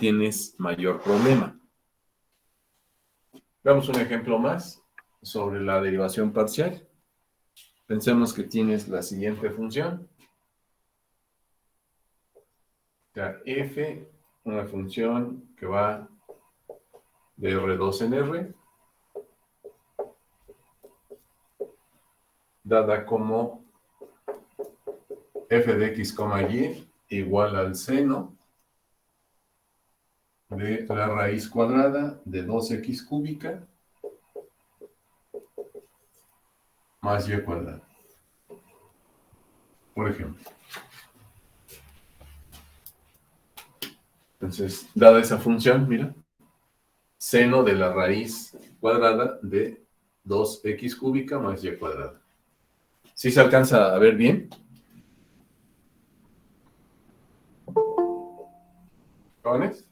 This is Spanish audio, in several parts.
tienes mayor problema. Veamos un ejemplo más sobre la derivación parcial. Pensemos que tienes la siguiente función. O sea, f, una función que va de R2 en R, dada como f de x, y igual al seno de la raíz cuadrada de 2x cúbica más y cuadrada. Por ejemplo. Entonces, dada esa función, mira, seno de la raíz cuadrada de 2x cúbica más y cuadrada. ¿Sí se alcanza a ver bien? ¿Jóvenes?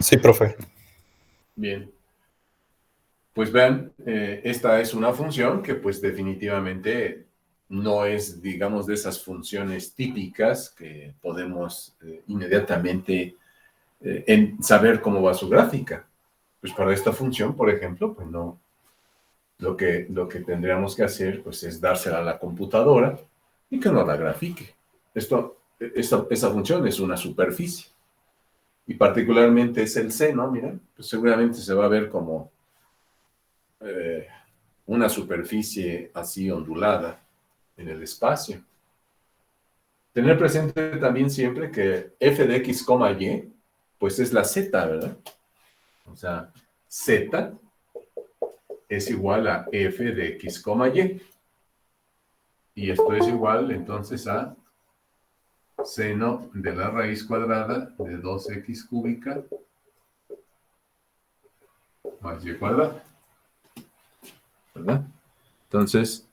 Sí, profe. Bien. Pues vean, esta es una función que pues definitivamente no es, digamos, de esas funciones típicas que podemos inmediatamente saber cómo va su gráfica. Pues para esta función, por ejemplo, pues no, lo que tendríamos que hacer pues es dársela a la computadora y que no la grafique. Esta función es una superficie y particularmente es el seno, miren, pues seguramente se va a ver como una superficie así ondulada en el espacio. Tener presente también siempre que f de x, y, pues es la z, ¿verdad? O sea, z es igual a f de x, y. Y esto es igual entonces a seno de la raíz cuadrada de 2x cúbica más y cuadrada. ¿Verdad? Entonces,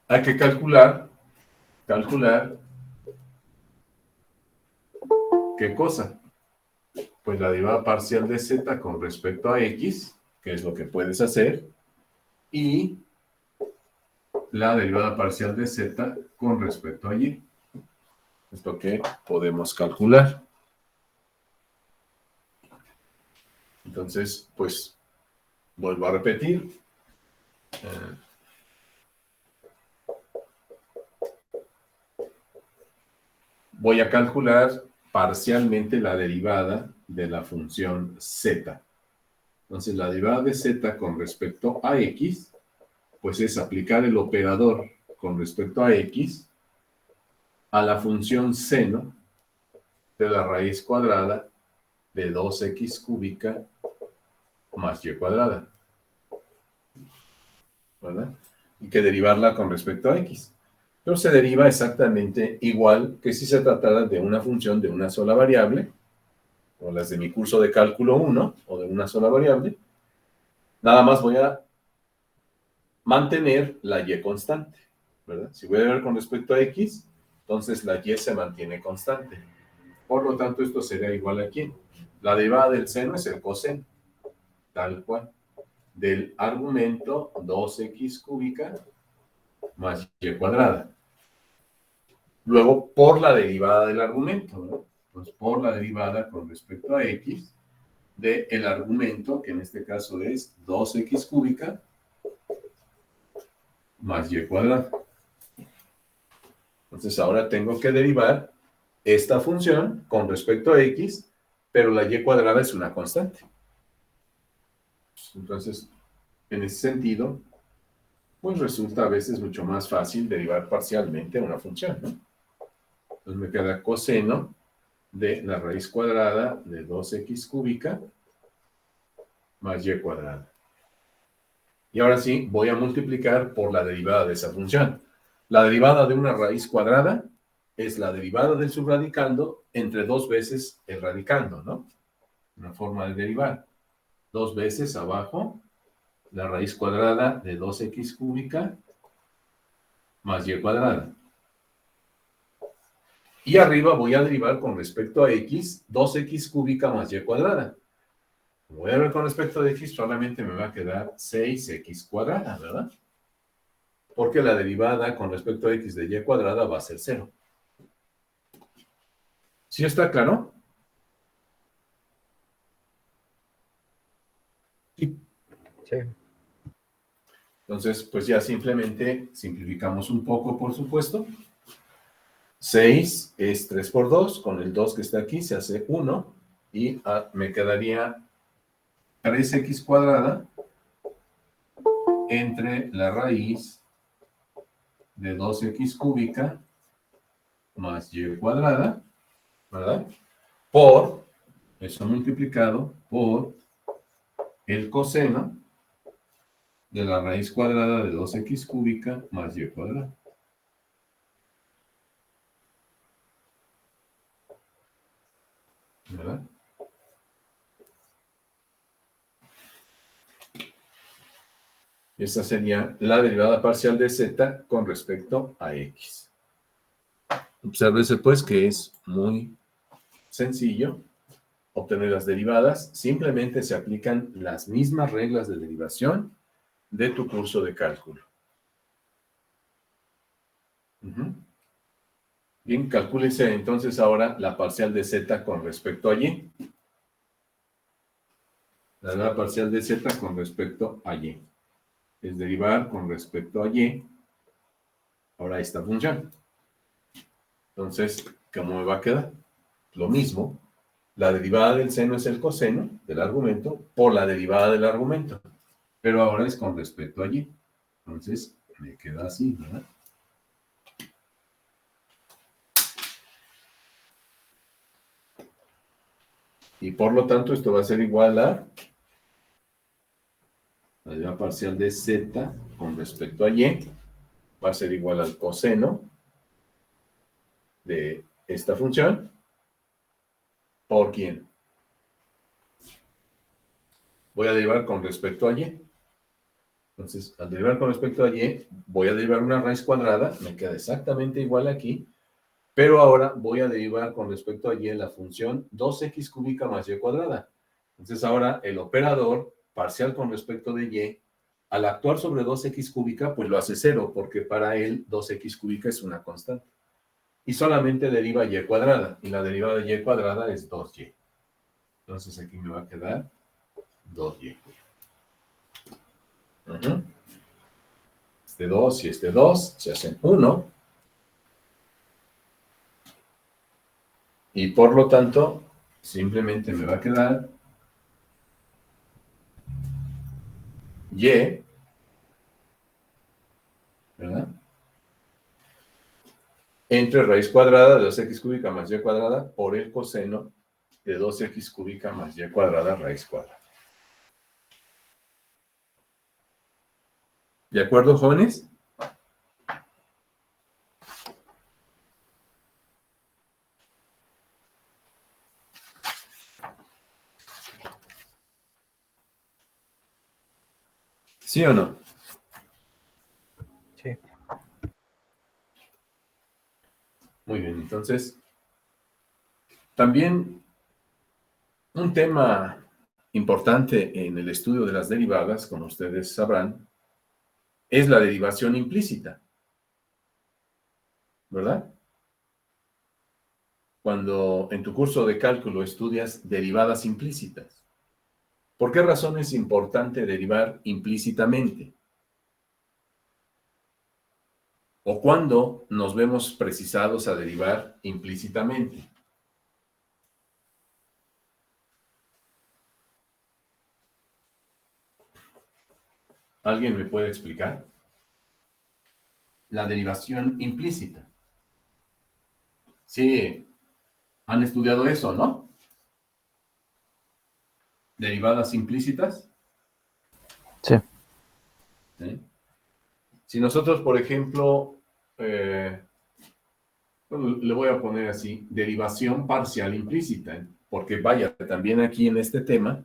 hay que calcular ¿qué cosa? Pues la derivada parcial de z con respecto a x, que es lo que puedes hacer, y la derivada parcial de z con respecto a y. Es lo que podemos calcular. Entonces, pues, vuelvo a repetir. Voy a calcular parcialmente la derivada de la función z. Entonces, la derivada de z con respecto a x, pues es aplicar el operador con respecto a x a la función seno de la raíz cuadrada de 2x cúbica más y cuadrada. ¿Verdad? Y que derivarla con respecto a x. Pero se deriva exactamente igual que si se tratara de una función de una sola variable, o las de mi curso de cálculo 1, o de una sola variable. Nada más voy a mantener la y constante, ¿verdad? Si voy a ver con respecto a x, entonces la y se mantiene constante. Por lo tanto, esto será igual a ¿quién? La derivada del seno es el coseno, tal cual, del argumento 2x cúbica más y cuadrada. Luego, por la derivada del argumento, ¿no? Pues por la derivada con respecto a x del argumento, que en este caso es 2x cúbica más y cuadrada. Entonces ahora tengo que derivar esta función con respecto a x, pero la y cuadrada es una constante. Entonces, en ese sentido, pues resulta a veces mucho más fácil derivar parcialmente una función, ¿no? Entonces me queda coseno de la raíz cuadrada de 2x cúbica más y cuadrada. Y ahora sí, voy a multiplicar por la derivada de esa función. La derivada de una raíz cuadrada es la derivada del subradicando entre 2 veces el radicando, ¿no? Una forma de derivar. 2 veces abajo la raíz cuadrada de 2x cúbica más y cuadrada. Y arriba voy a derivar con respecto a x, 2x cúbica más y cuadrada. Voy a ver con respecto a x, solamente me va a quedar 6x cuadrada, ¿verdad? Porque la derivada con respecto a x de y cuadrada va a ser 0. ¿Sí está claro? Sí. Sí. Entonces, pues ya simplemente simplificamos un poco, por supuesto. 6 es 3 por 2, con el 2 que está aquí se hace 1, y me quedaría 3x cuadrada entre la raíz de 2x cúbica más y cuadrada, ¿verdad? Por, eso multiplicado por el coseno de la raíz cuadrada de 2x cúbica más y cuadrada. ¿Verdad? Esta sería la derivada parcial de z con respecto a x. Obsérvese pues que es muy sencillo obtener las derivadas. Simplemente se aplican las mismas reglas de derivación de tu curso de cálculo. Bien, calcúlese entonces ahora la parcial de z con respecto a y. La derivada parcial de z con respecto a y. Es derivar con respecto a y ahora esta función. Entonces, ¿cómo me va a quedar? Lo mismo. La derivada del seno es el coseno del argumento por la derivada del argumento. Pero ahora es con respecto a y. Entonces, me queda así, ¿verdad? Y por lo tanto, esto va a ser igual a la derivada parcial de z con respecto a y. Va a ser igual al coseno de esta función. ¿Por quién? Voy a derivar con respecto a y. Entonces, al derivar con respecto a y, voy a derivar una raíz cuadrada. Me queda exactamente igual aquí. Pero ahora voy a derivar con respecto a y en la función 2x cúbica más y cuadrada. Entonces ahora el operador parcial con respecto de y, al actuar sobre 2x cúbica, pues lo hace cero, porque para él 2x cúbica es una constante. Y solamente deriva y cuadrada, y la derivada de y cuadrada es 2y. Entonces aquí me va a quedar 2y. Este 2 y este 2 se hacen 1. Y por lo tanto, simplemente me va a quedar y, ¿verdad? Entre raíz cuadrada de 2x cúbica más y cuadrada por el coseno de 2x cúbica más y cuadrada raíz cuadrada. ¿De acuerdo, jóvenes? ¿Sí o no? Sí. Muy bien, entonces, también un tema importante en el estudio de las derivadas, como ustedes sabrán, es la derivación implícita, ¿verdad? Cuando en tu curso de cálculo estudias derivadas implícitas. ¿Por qué razón es importante derivar implícitamente? ¿O cuándo nos vemos precisados a derivar implícitamente? ¿Alguien me puede explicar? La derivación implícita. Sí, han estudiado eso, ¿no? Derivadas implícitas. Sí. ¿Sí? Si nosotros, por ejemplo, bueno, le voy a poner así, derivación parcial implícita, porque vaya, también aquí en este tema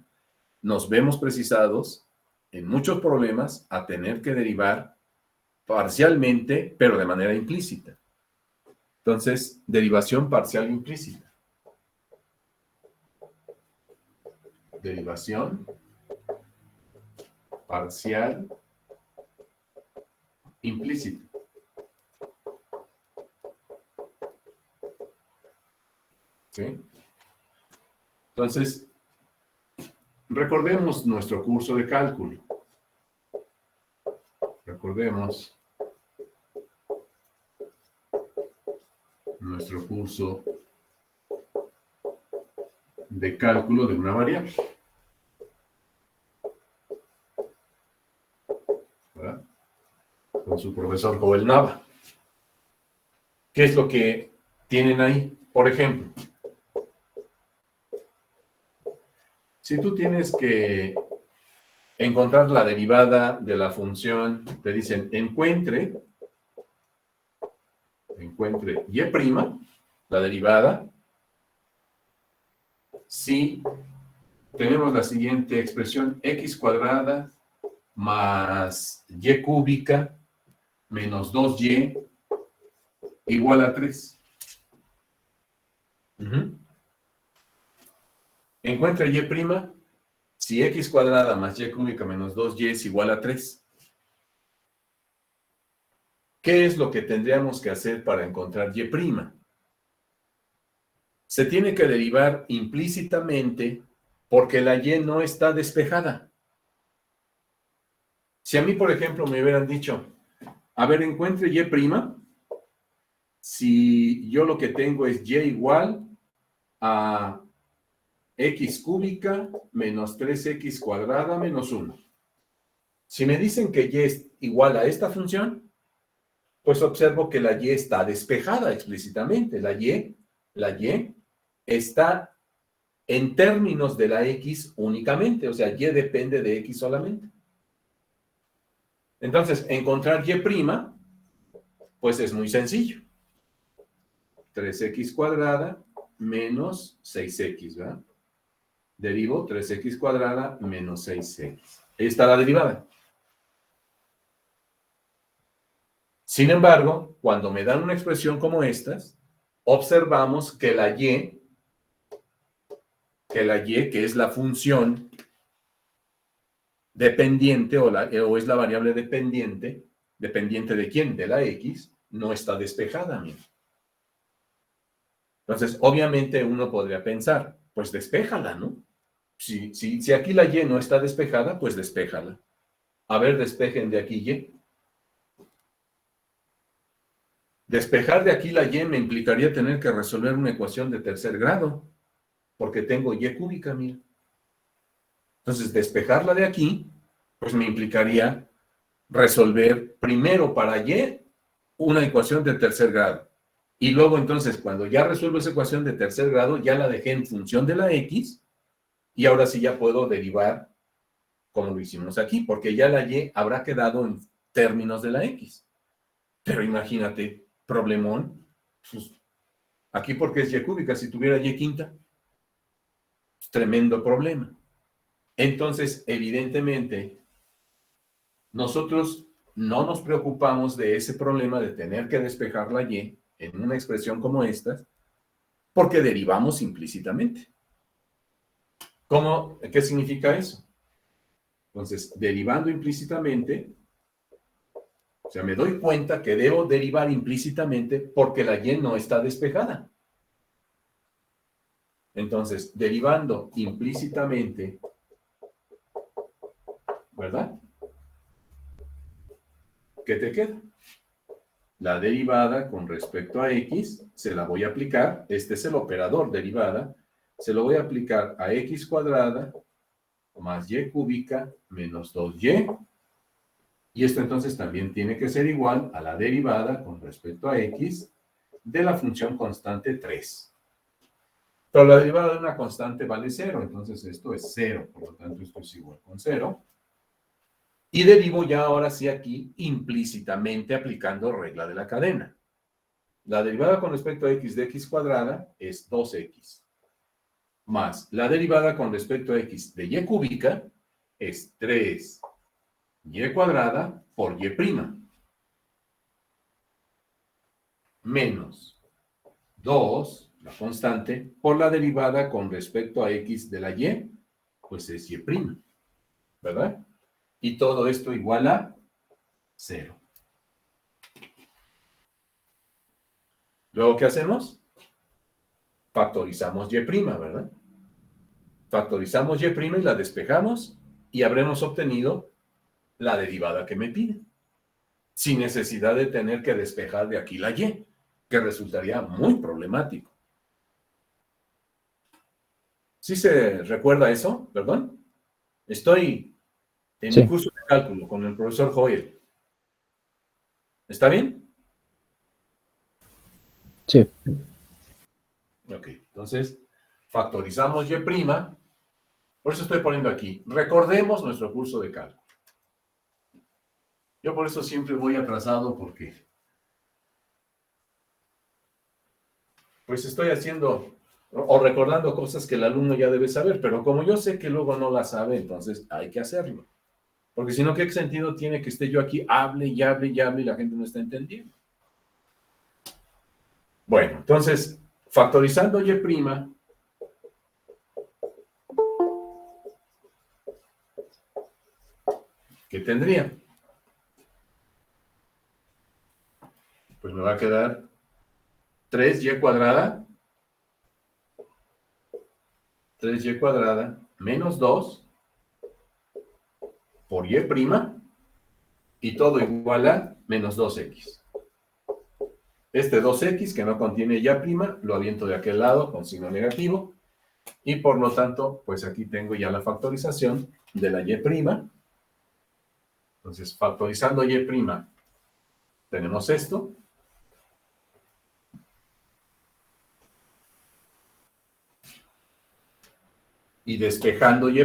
nos vemos precisados en muchos problemas a tener que derivar parcialmente, pero de manera implícita. Entonces, derivación parcial implícita. Derivación parcial implícita. ¿Ok? Entonces, recordemos nuestro curso de cálculo. Recordemos nuestro curso de cálculo de una variable. ¿Verdad? Con su profesor Joel Nava. ¿Qué es lo que tienen ahí? Por ejemplo, si tú tienes que encontrar la derivada de la función, te dicen encuentre y', la derivada, si tenemos la siguiente expresión, x cuadrada más y cúbica menos 2y igual a 3. Encuentra y' si x cuadrada más y cúbica menos 2y es igual a 3. ¿Qué es lo que tendríamos que hacer para encontrar y'? Se tiene que derivar implícitamente porque la y no está despejada. Si a mí, por ejemplo, me hubieran dicho, a ver, encuentre y', si yo lo que tengo es y igual a x cúbica menos 3x cuadrada menos 1. Si me dicen que y es igual a esta función, pues observo que la y está despejada explícitamente. La y está en términos de la x únicamente, o sea, y depende de x solamente. Entonces, encontrar y', pues es muy sencillo. 3x cuadrada menos 6x, ¿verdad? Derivo 3x cuadrada menos 6x. Ahí está la derivada. Sin embargo, cuando me dan una expresión como estas, observamos que la y, que es la función dependiente o es la variable dependiente de quién, de la x, no está despejada. Mira. Entonces, obviamente uno podría pensar, pues despéjala, ¿no? Si aquí la y no está despejada, pues despéjala. A ver, despejen de aquí y. Despejar de aquí la y me implicaría tener que resolver una ecuación de tercer grado, porque tengo y cúbica, mira. Entonces, despejarla de aquí, pues me implicaría resolver primero para y una ecuación de tercer grado. Y luego, entonces, cuando ya resuelvo esa ecuación de tercer grado, ya la dejé en función de la x, y ahora sí ya puedo derivar como lo hicimos aquí, porque ya la y habrá quedado en términos de la x. Pero imagínate, problemón, pues, aquí porque es y cúbica, si tuviera y quinta, pues, tremendo problema. Entonces, evidentemente, nosotros no nos preocupamos de ese problema de tener que despejar la y en una expresión como esta, porque derivamos implícitamente. ¿Qué significa eso? Entonces, derivando implícitamente, o sea, me doy cuenta que debo derivar implícitamente porque la y no está despejada. Entonces, derivando implícitamente, ¿verdad? ¿Qué te queda? La derivada con respecto a x se la voy a aplicar, este es el operador derivada, se lo voy a aplicar a x cuadrada más y cúbica menos 2y. Y esto entonces también tiene que ser igual a la derivada con respecto a x de la función constante 3. Pero la derivada de una constante vale 0, entonces esto es 0, por lo tanto esto es igual con 0. Y derivo ya ahora sí aquí implícitamente aplicando regla de la cadena. La derivada con respecto a x de x cuadrada es 2x. Más la derivada con respecto a x de y cúbica es 3y cuadrada por y'. Menos 2, la constante, por la derivada con respecto a x de la y, pues es y', ¿verdad? Y todo esto igual a 0. Luego, ¿qué hacemos? factorizamos y', ¿verdad? Factorizamos y' y la despejamos y habremos obtenido la derivada que me pide, sin necesidad de tener que despejar de aquí la y, que resultaría muy problemático. ¿Sí se recuerda eso? ¿Perdón? Estoy en mi curso de cálculo con el profesor Hoyle. ¿Está bien? Sí. Ok, entonces factorizamos y'. Por eso estoy poniendo aquí. Recordemos nuestro curso de cálculo. Yo por eso siempre voy atrasado porque pues estoy haciendo o recordando cosas que el alumno ya debe saber, pero como yo sé que luego no las sabe, entonces hay que hacerlo. Porque si no, ¿qué sentido tiene que esté yo aquí, hable y hable y hable y la gente no está entendiendo? Bueno, entonces, factorizando y', ¿qué tendría? Pues me va a quedar 3y cuadrada, 3y cuadrada menos 2 por y' y todo igual a menos 2x. Este 2x que no contiene y', lo aviento de aquel lado con signo negativo y por lo tanto, pues aquí tengo ya la factorización de la y'. Entonces, factorizando y', tenemos esto. Y despejando y',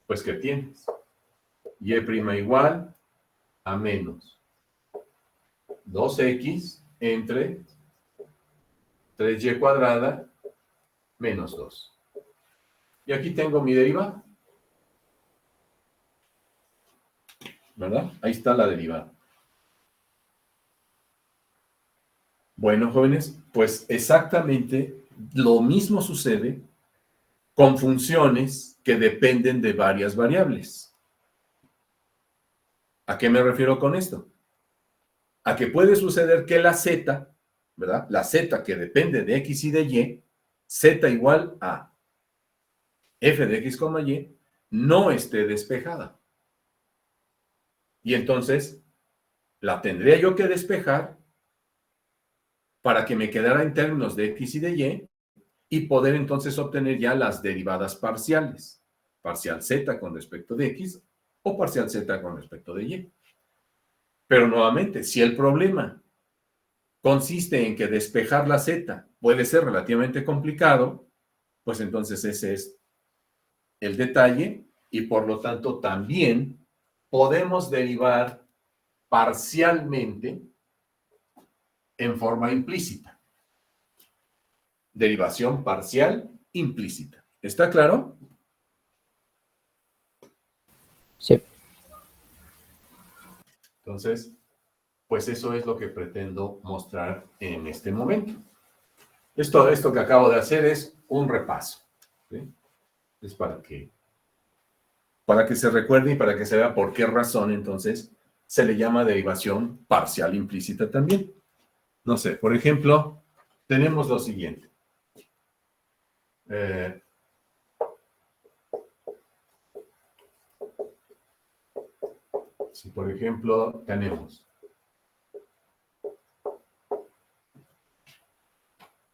pues ¿qué tienes? Y' igual a menos 2x entre 3y cuadrada menos 2. Y aquí tengo mi derivada. ¿Verdad? Ahí está la derivada. Bueno, jóvenes, pues exactamente lo mismo sucede con funciones que dependen de varias variables. ¿A qué me refiero con esto? A que puede suceder que la z, ¿verdad? La z que depende de x y de y, z igual a f de x, y, no esté despejada. Y entonces la tendría yo que despejar para que me quedara en términos de x y de y poder entonces obtener ya las derivadas parciales. Parcial z con respecto de x o parcial z con respecto de y. Pero nuevamente, si el problema consiste en que despejar la z puede ser relativamente complicado, pues entonces ese es el detalle y por lo tanto también podemos derivar parcialmente en forma implícita. Derivación parcial implícita. ¿Está claro? Sí. Entonces, pues eso es lo que pretendo mostrar en este momento. Esto que acabo de hacer es un repaso. ¿Sí? Es para que se recuerde y para que se vea por qué razón entonces se le llama derivación parcial implícita también. No sé, por ejemplo, tenemos lo siguiente. Si por ejemplo tenemos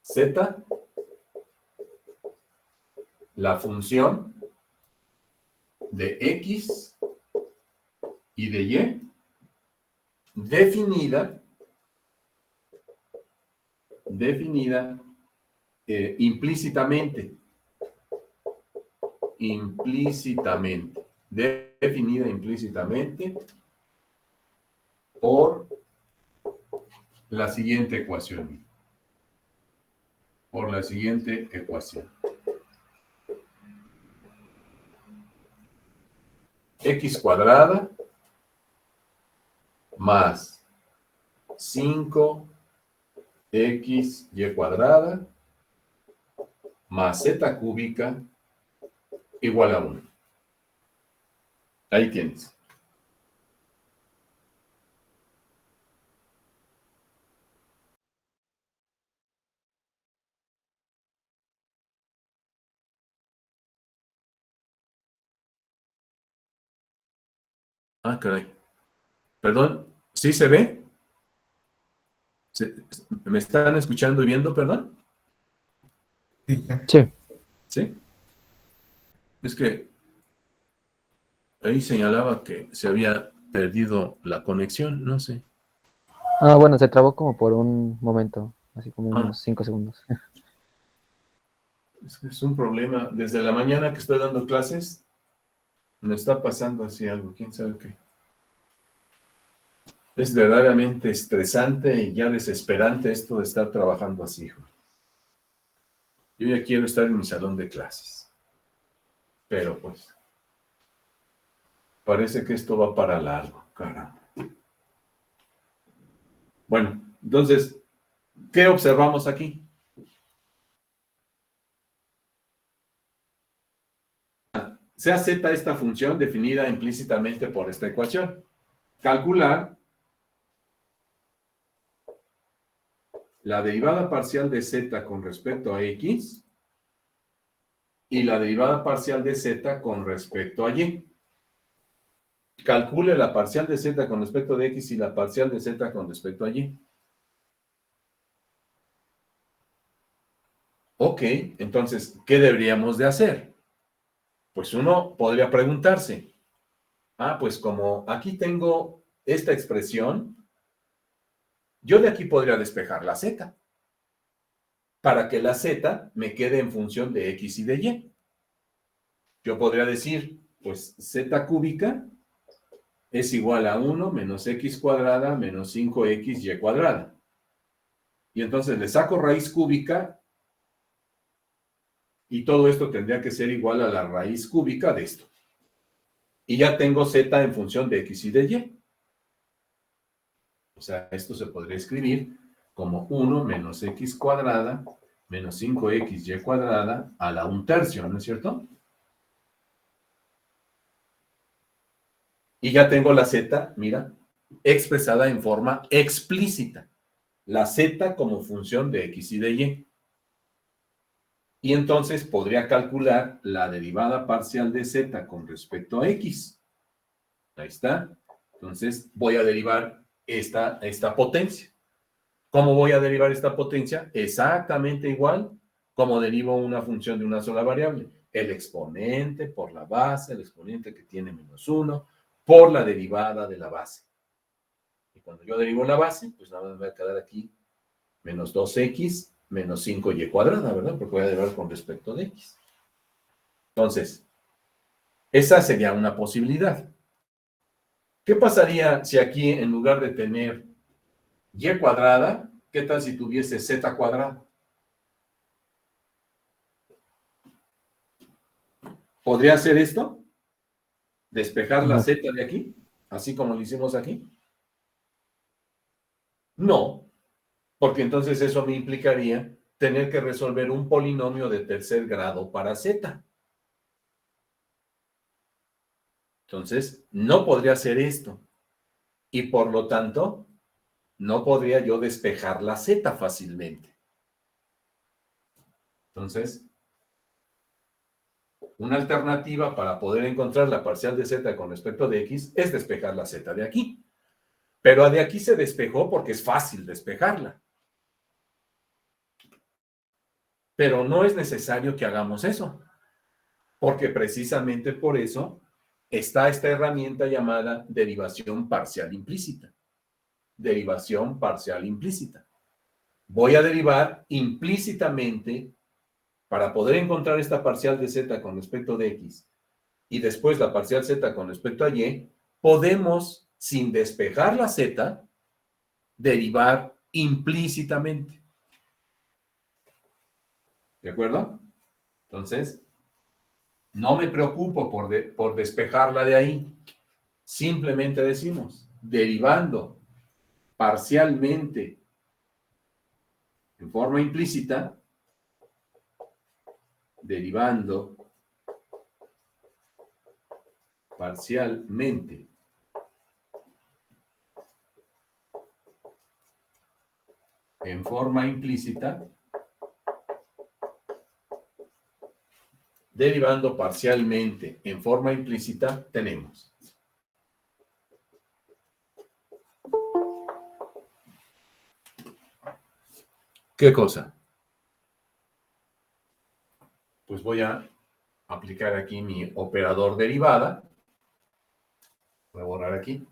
z, la función de x y de y, definida implícitamente, definida implícitamente por la siguiente ecuación. X cuadrada más 5xy cuadrada más z cúbica igual a 1. Ahí tienes. Ah, caray. Perdón, ¿sí se ve? ¿Me están escuchando y viendo, perdón? Sí. ¿Sí? Es que ahí señalaba que se había perdido la conexión, no sé. Ah, bueno, se trabó como por un momento, así como Ah, unos 5 segundos. es un problema. Desde la mañana que estoy dando clases, me está pasando así algo, quién sabe qué. Es verdaderamente estresante y ya desesperante esto de estar trabajando así, hijo. Yo ya quiero estar en mi salón de clases. Pero pues, parece que esto va para largo, caramba. Bueno, entonces, ¿qué observamos aquí? Sea z esta función definida implícitamente por esta ecuación. Calcular la derivada parcial de z con respecto a x y la derivada parcial de z con respecto a y. Calcule la parcial de z con respecto de x y la parcial de z con respecto a y. Ok, entonces, ¿qué deberíamos de hacer? Pues uno podría preguntarse, pues como aquí tengo esta expresión, yo de aquí podría despejar la z, para que la z me quede en función de x y de y. Yo podría decir, pues z cúbica es igual a 1 menos x cuadrada menos 5xy cuadrada. Y entonces le saco raíz cúbica y todo esto tendría que ser igual a la raíz cúbica de esto. Y ya tengo z en función de x y de y. O sea, esto se podría escribir como 1 menos x cuadrada menos 5xy cuadrada a la 1/3, ¿no es cierto? Y ya tengo la z, mira, expresada en forma explícita. La z como función de x y de y. Y entonces podría calcular la derivada parcial de z con respecto a x. Ahí está. Entonces voy a derivar esta potencia. ¿Cómo voy a derivar esta potencia? Exactamente igual como derivo una función de una sola variable. El exponente por la base, el exponente que tiene -1, por la derivada de la base. Y cuando yo derivo la base, pues nada más me va a quedar aquí menos 2x menos 5y cuadrada, ¿verdad? Porque voy a derivar con respecto de x. Entonces, esa sería una posibilidad. ¿Qué pasaría si aquí, en lugar de tener y cuadrada, qué tal si tuviese z cuadrada? ¿Podría hacer esto? ¿Despejar la No. z de aquí? Así como lo hicimos aquí. No, porque entonces eso me implicaría tener que resolver un polinomio de tercer grado para z. Entonces, no podría hacer esto. Y por lo tanto, no podría yo despejar la z fácilmente. Entonces, una alternativa para poder encontrar la parcial de z con respecto de x es despejar la z de aquí. Pero de aquí se despejó porque es fácil despejarla. Pero no es necesario que hagamos eso, porque precisamente por eso está esta herramienta llamada derivación parcial implícita. Derivación parcial implícita. Voy a derivar implícitamente para poder encontrar esta parcial de z con respecto de x y después la parcial z con respecto a y, podemos, sin despejar la z, derivar implícitamente. ¿De acuerdo? Entonces, no me preocupo por despejarla de ahí. Simplemente decimos, derivando parcialmente en forma implícita, derivando parcialmente en forma implícita, derivando parcialmente en forma implícita, tenemos ¿Qué cosa? Pues voy a aplicar aquí mi operador derivada. Voy a borrar aquí.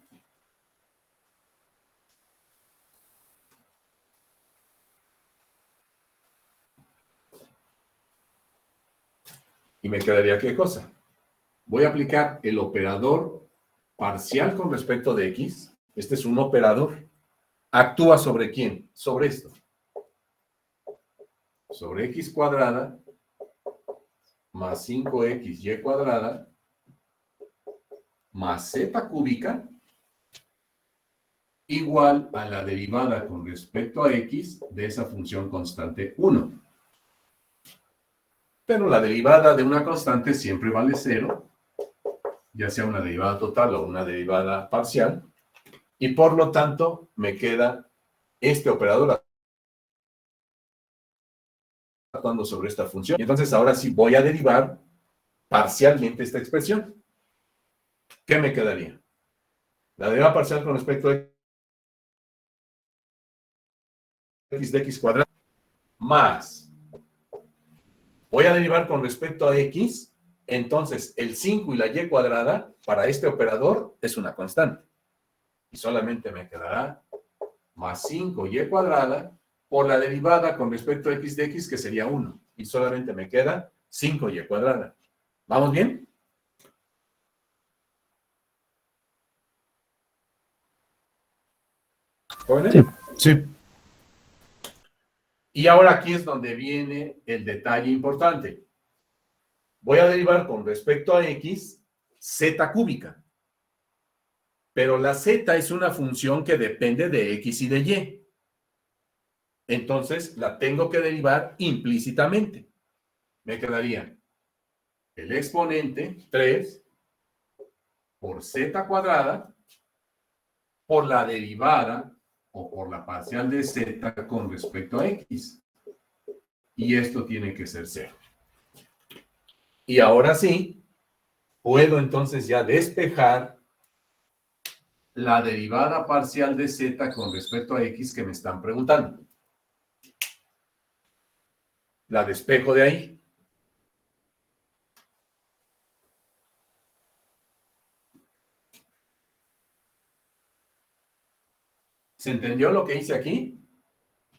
Y me quedaría ¿qué cosa? Voy a aplicar el operador parcial con respecto de x. Este es un operador. ¿Actúa sobre quién? Sobre esto. Sobre x cuadrada más 5xy cuadrada más z cúbica igual a la derivada con respecto a x de esa función constante 1. Pero la derivada de una constante siempre vale 0, ya sea una derivada total o una derivada parcial, y por lo tanto me queda este operador actuando sobre esta función. Y entonces ahora sí voy a derivar parcialmente esta expresión. ¿Qué me quedaría? La derivada parcial con respecto a x de x cuadrado más. Voy a derivar con respecto a x, entonces el 5 y la y cuadrada para este operador es una constante. Y solamente me quedará más 5y cuadrada por la derivada con respecto a x de x, que sería 1. Y solamente me queda 5y cuadrada. ¿Vamos bien? ¿Jóvenes? Sí. Sí. Y ahora aquí es donde viene el detalle importante. Voy a derivar con respecto a x, z cúbica. Pero la z es una función que depende de x y de y. Entonces la tengo que derivar implícitamente. Me quedaría el exponente 3 por z cuadrada por la derivada o por la parcial de z con respecto a x. Y esto tiene que ser 0. Y ahora sí, puedo entonces ya despejar la derivada parcial de z con respecto a x que me están preguntando. La despejo de ahí. ¿Se entendió lo que hice aquí?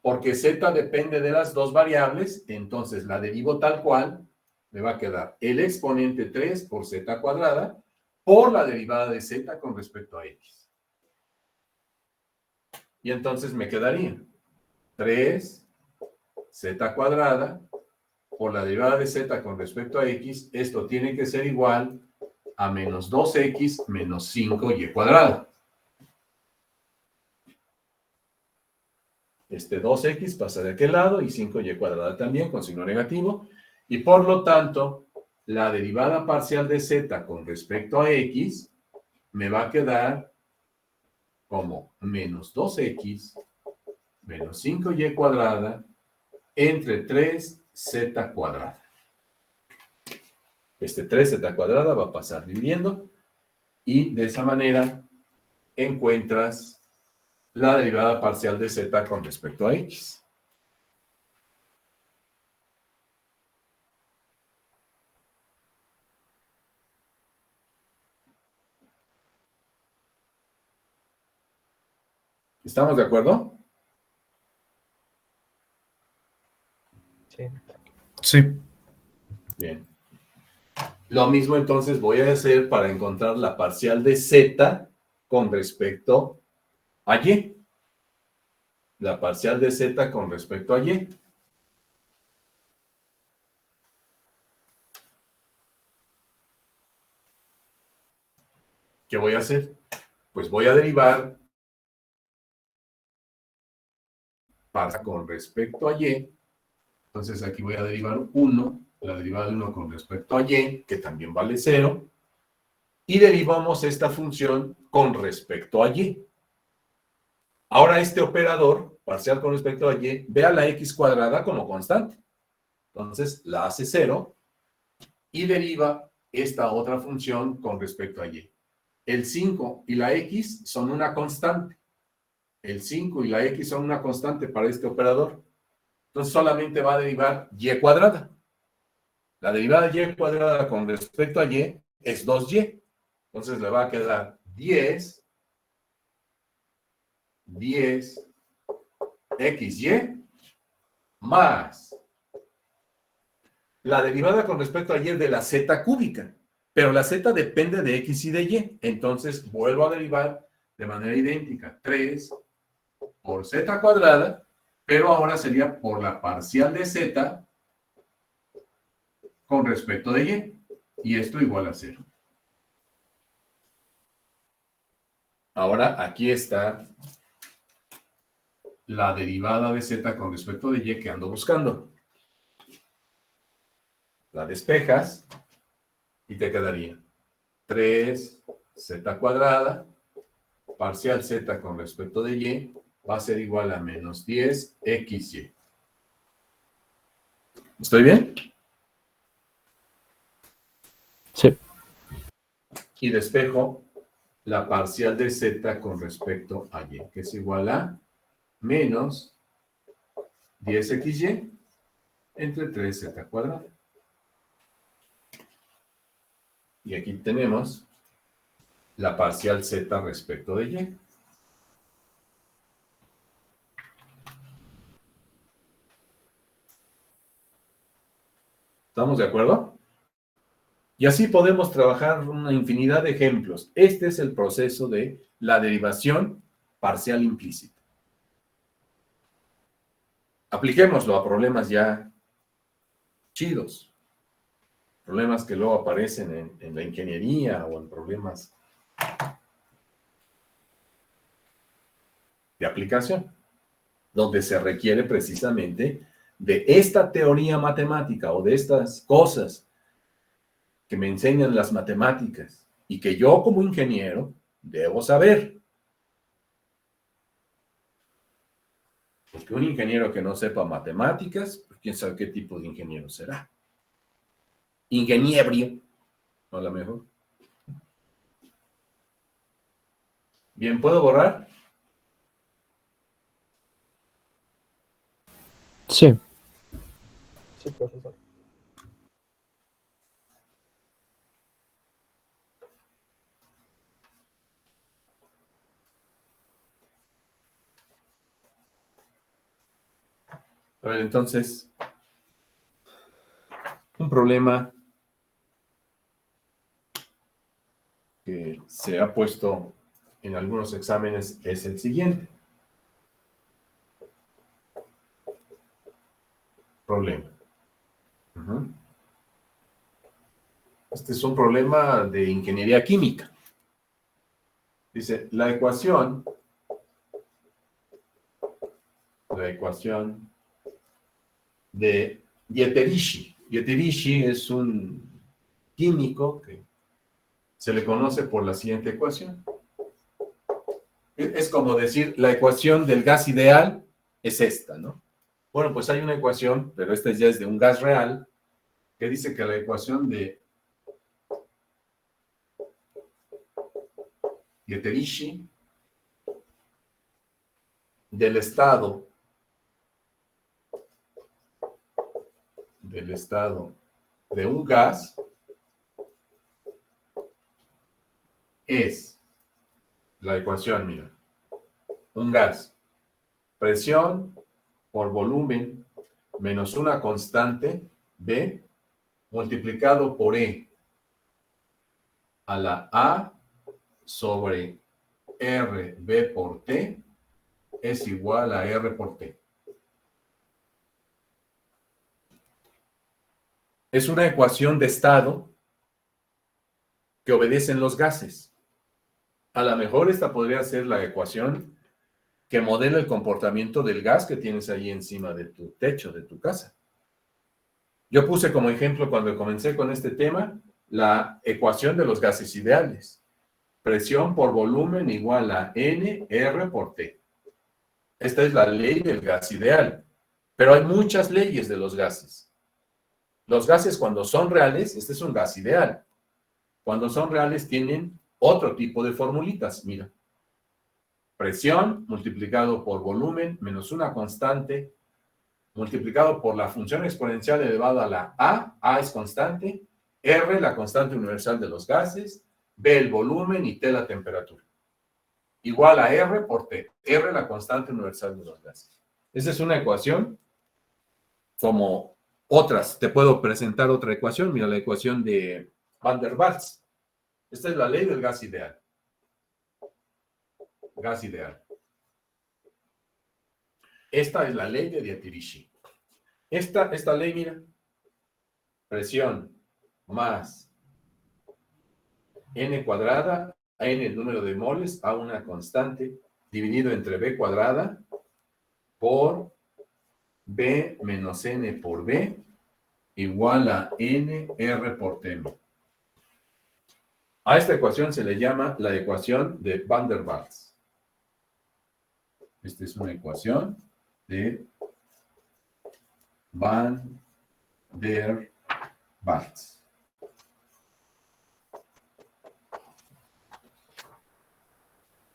Porque z depende de las dos variables, entonces la derivo tal cual, me va a quedar el exponente 3 por z cuadrada por la derivada de z con respecto a x. Y entonces me quedaría 3 z cuadrada por la derivada de z con respecto a x, esto tiene que ser igual a menos 2x menos 5y cuadrada. Este 2x pasa de aquel lado y 5y cuadrada también con signo negativo. Y por lo tanto, la derivada parcial de z con respecto a x me va a quedar como menos 2x menos 5y cuadrada entre 3z cuadrada. Este 3z cuadrada va a pasar dividiendo y de esa manera encuentras la derivada parcial de z con respecto a x. ¿Estamos de acuerdo? Sí. Sí. Bien. Lo mismo entonces voy a hacer para encontrar la parcial de z con respecto a y. La parcial de z con respecto a y. ¿Qué voy a hacer? Pues voy a derivar con respecto a y. Entonces aquí voy a derivar 1, la derivada de 1 con respecto a y, que también vale 0. Y derivamos esta función con respecto a y. Ahora este operador, parcial con respecto a y, ve a la x cuadrada como constante. Entonces la hace 0 y deriva esta otra función con respecto a y. El 5 y la x son una constante. El 5 y la x son una constante para este operador. Entonces solamente va a derivar y cuadrada. La derivada de y cuadrada con respecto a y es 2y. Entonces le va a quedar 10 xy más la derivada con respecto a y de la z cúbica. Pero la z depende de x y de y. Entonces vuelvo a derivar de manera idéntica. 3 por z cuadrada, pero ahora sería por la parcial de z con respecto de y. Y esto igual a 0. Ahora aquí está la derivada de z con respecto de y que ando buscando. La despejas y te quedaría 3z cuadrada parcial z con respecto de y va a ser igual a menos 10xy. ¿Estoy bien? Sí. Y despejo la parcial de z con respecto a y, que es igual a menos 10xy entre 3z cuadrada. Y aquí tenemos la parcial z respecto de y. ¿Estamos de acuerdo? Y así podemos trabajar una infinidad de ejemplos. Este es el proceso de la derivación parcial implícita. Apliquémoslo a problemas ya chidos. Problemas que luego aparecen en la ingeniería o en problemas de aplicación, donde se requiere precisamente de esta teoría matemática o de estas cosas que me enseñan las matemáticas y que yo como ingeniero debo saber. Porque un ingeniero que no sepa matemáticas, pues quién sabe qué tipo de ingeniero será. Ingeniebrio, a lo mejor. Bien, ¿puedo borrar? Sí. Sí, profesor. A ver, entonces, un problema que se ha puesto en algunos exámenes es el siguiente. Problema. Este es un problema de ingeniería química. Dice, la ecuación de Yeterishi. Yeterishi es un químico que se le conoce por la siguiente ecuación. Es como decir, la ecuación del gas ideal es esta, ¿no? Bueno, pues hay una ecuación, pero esta ya es de un gas real, que dice que la ecuación de Yeterishi del estado de un gas es la ecuación, mira, un gas, presión por volumen menos una constante B multiplicado por E a la A sobre RB por T es igual a R por T. Es una ecuación de estado que obedecen los gases. A lo mejor esta podría ser la ecuación que modela el comportamiento del gas que tienes ahí encima de tu techo, de tu casa. Yo puse como ejemplo cuando comencé con este tema la ecuación de los gases ideales. Presión por volumen igual a N R por T. Esta es la ley del gas ideal. Pero hay muchas leyes de los gases. Los gases cuando son reales, este es un gas ideal. Cuando son reales tienen otro tipo de formulitas. Mira. Presión multiplicado por volumen menos una constante multiplicado por la función exponencial elevada a la A es constante, R la constante universal de los gases, B el volumen y T la temperatura. Igual a R por T, R la constante universal de los gases. Esa es una ecuación como otras. Te puedo presentar otra ecuación, mira la ecuación de Van der Waals. Esta es la ley del gas ideal. Gas ideal. Esta es la ley de Dietirishi. Esta ley, mira, presión más n cuadrada, n el número de moles, a una constante, dividido entre b cuadrada por b menos n por b, igual a n r por t. A esta ecuación se le llama la ecuación de Van der Waals. Esta es una ecuación de Van der Waals.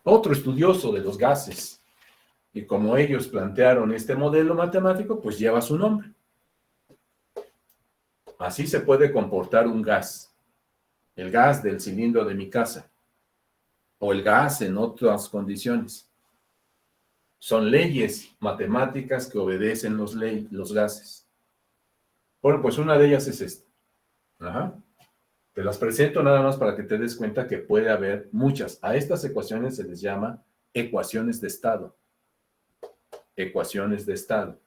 Otro estudioso de los gases, y como ellos plantearon este modelo matemático, pues lleva su nombre. Así se puede comportar un gas, el gas del cilindro de mi casa, o el gas en otras condiciones. Son leyes matemáticas que obedecen los gases. Bueno, pues una de ellas es esta. Ajá. Te las presento nada más para que te des cuenta que puede haber muchas. A estas ecuaciones se les llama ecuaciones de estado. Ecuaciones de estado.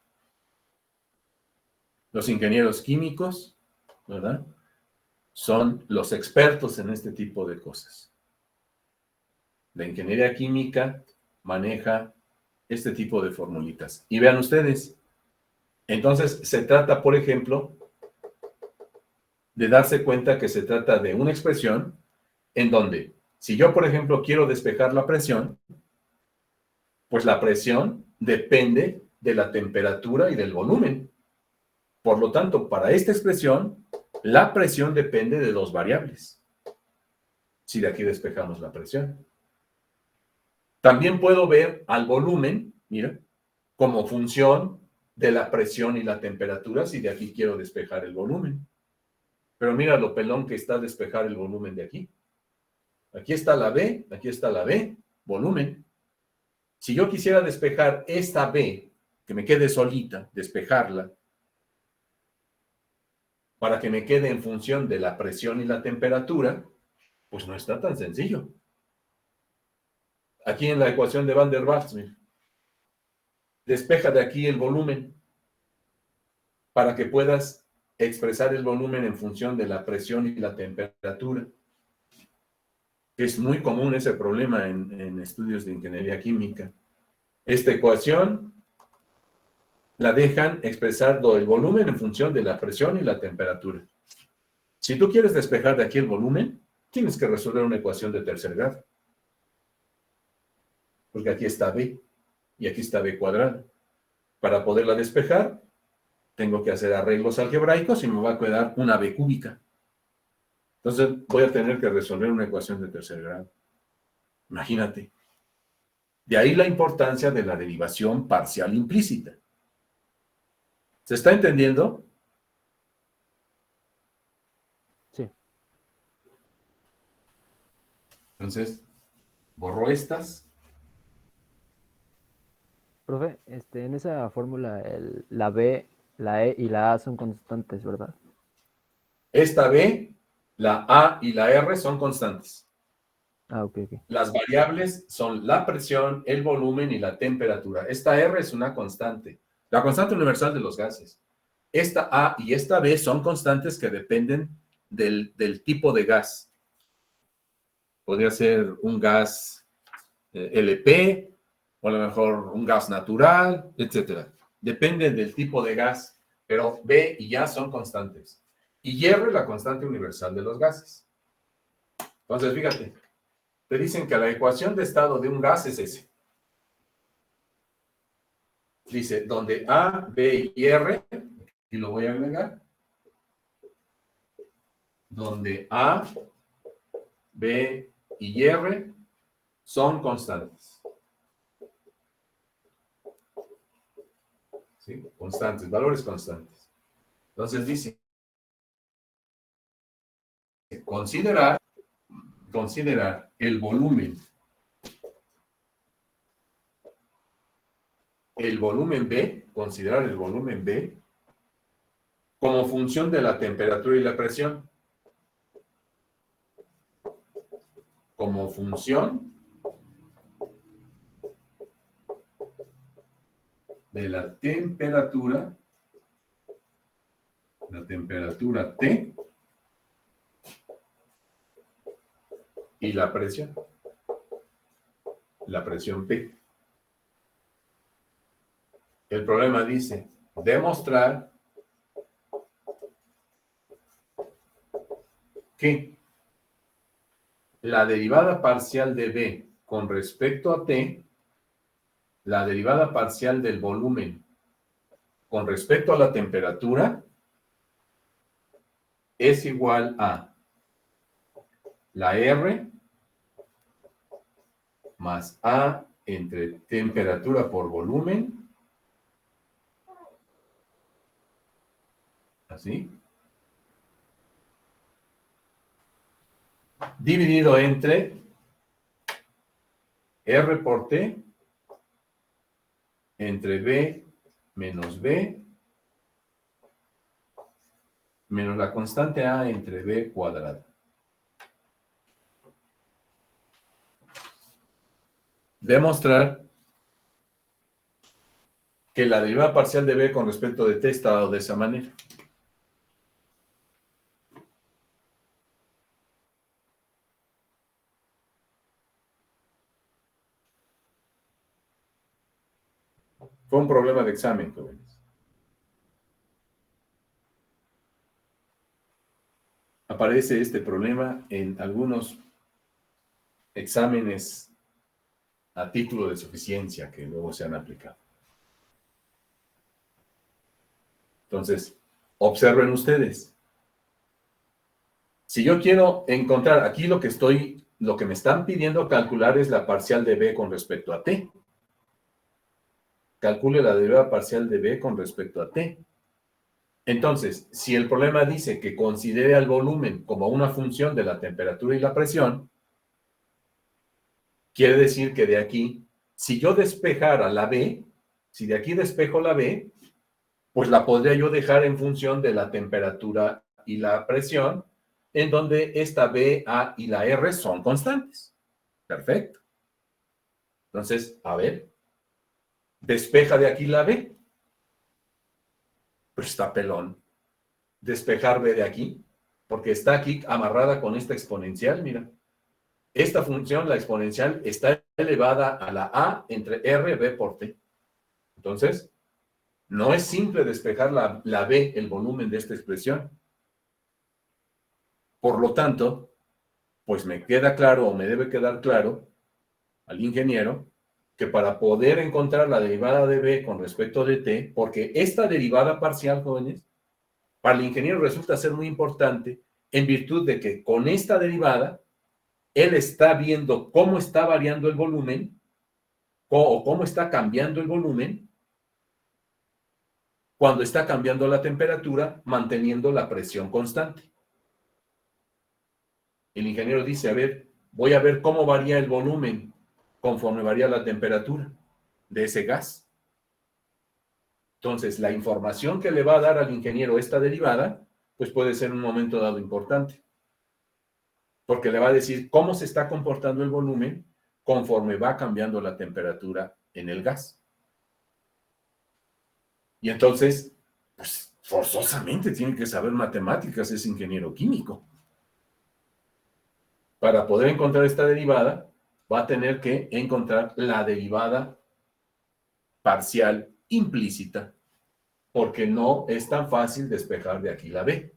Los ingenieros químicos, ¿verdad?, son los expertos en este tipo de cosas. La ingeniería química maneja este tipo de formulitas. Y vean ustedes, entonces se trata, por ejemplo, de darse cuenta que se trata de una expresión en donde, si yo, por ejemplo, quiero despejar la presión, pues la presión depende de la temperatura y del volumen. Por lo tanto, para esta expresión, la presión depende de dos variables. Si de aquí despejamos la presión. También puedo ver al volumen, mira, como función de la presión y la temperatura, si de aquí quiero despejar el volumen. Pero mira lo pelón que está despejar el volumen de aquí. Aquí está la B, volumen. Si yo quisiera despejar esta B, que me quede solita, despejarla, para que me quede en función de la presión y la temperatura, pues no está tan sencillo. Aquí en la ecuación de Van der Waals, despeja de aquí el volumen para que puedas expresar el volumen en función de la presión y la temperatura. Es muy común ese problema en estudios de ingeniería química. Esta ecuación la dejan expresar el volumen en función de la presión y la temperatura. Si tú quieres despejar de aquí el volumen, tienes que resolver una ecuación de tercer grado. Porque aquí está B y aquí está B cuadrado. Para poderla despejar, tengo que hacer arreglos algebraicos y me va a quedar una B cúbica. Entonces voy a tener que resolver una ecuación de tercer grado. Imagínate. De ahí la importancia de la derivación parcial implícita. ¿Se está entendiendo? Sí. Entonces, borro estas. Profe, en esa fórmula la B, la E y la A son constantes, ¿verdad? Esta B, la A y la R son constantes. Ah, ok. Las variables son la presión, el volumen y la temperatura. Esta R es una constante, la constante universal de los gases. Esta A y esta B son constantes que dependen del tipo de gas. Podría ser un gas LP, o a lo mejor un gas natural, etc. Depende del tipo de gas, pero B y A son constantes. Y R la constante universal de los gases. Entonces, fíjate, te dicen que la ecuación de estado de un gas es ese. Dice, donde A, B y R, y lo voy a agregar, donde A, B y R son constantes. ¿sí? Constantes, valores constantes. Entonces dice, considerar el volumen B, considerar el volumen B como función de la temperatura y la presión. Como función de la temperatura T y la presión P. El problema dice, demostrar que la derivada parcial de B con respecto a T, la derivada parcial del volumen con respecto a la temperatura, es igual a la R más A entre temperatura por volumen, así, dividido entre R por T entre B menos B menos la constante A entre B cuadrado. Demostrar que la derivada parcial de B con respecto de T está dado de esa manera. Fue un problema de examen, jóvenes. Aparece este problema en algunos exámenes a título de suficiencia que luego se han aplicado. Entonces, observen ustedes. Si yo quiero encontrar aquí lo que me están pidiendo calcular es la parcial de B con respecto a T. Calcule la derivada parcial de B con respecto a T. Entonces, si el problema dice que considere al volumen como una función de la temperatura y la presión, quiere decir que de aquí, si yo despejara la B, si de aquí despejo la B, pues la podría yo dejar en función de la temperatura y la presión, en donde esta B, A y la R son constantes. Perfecto. Entonces, a ver, despeja de aquí la B. Pues está pelón. Despejar B de aquí, porque está aquí amarrada con esta exponencial, mira. Esta función, la exponencial, está elevada a la A entre R, B por T. Entonces, no es simple despejar la B, el volumen de esta expresión. Por lo tanto, pues me queda claro o me debe quedar claro al ingeniero que para poder encontrar la derivada de B con respecto de T, porque esta derivada parcial, jóvenes, para el ingeniero resulta ser muy importante en virtud de que con esta derivada, él está viendo cómo está variando el volumen o cómo está cambiando el volumen cuando está cambiando la temperatura, manteniendo la presión constante. El ingeniero dice, a ver, voy a ver cómo varía el volumen conforme varía la temperatura de ese gas. Entonces, la información que le va a dar al ingeniero esta derivada, pues puede ser un momento dado importante. Porque le va a decir cómo se está comportando el volumen conforme va cambiando la temperatura en el gas. Y entonces, pues forzosamente tiene que saber matemáticas, es ingeniero químico. Para poder encontrar esta derivada, va a tener que encontrar la derivada parcial implícita, porque no es tan fácil despejar de aquí la B.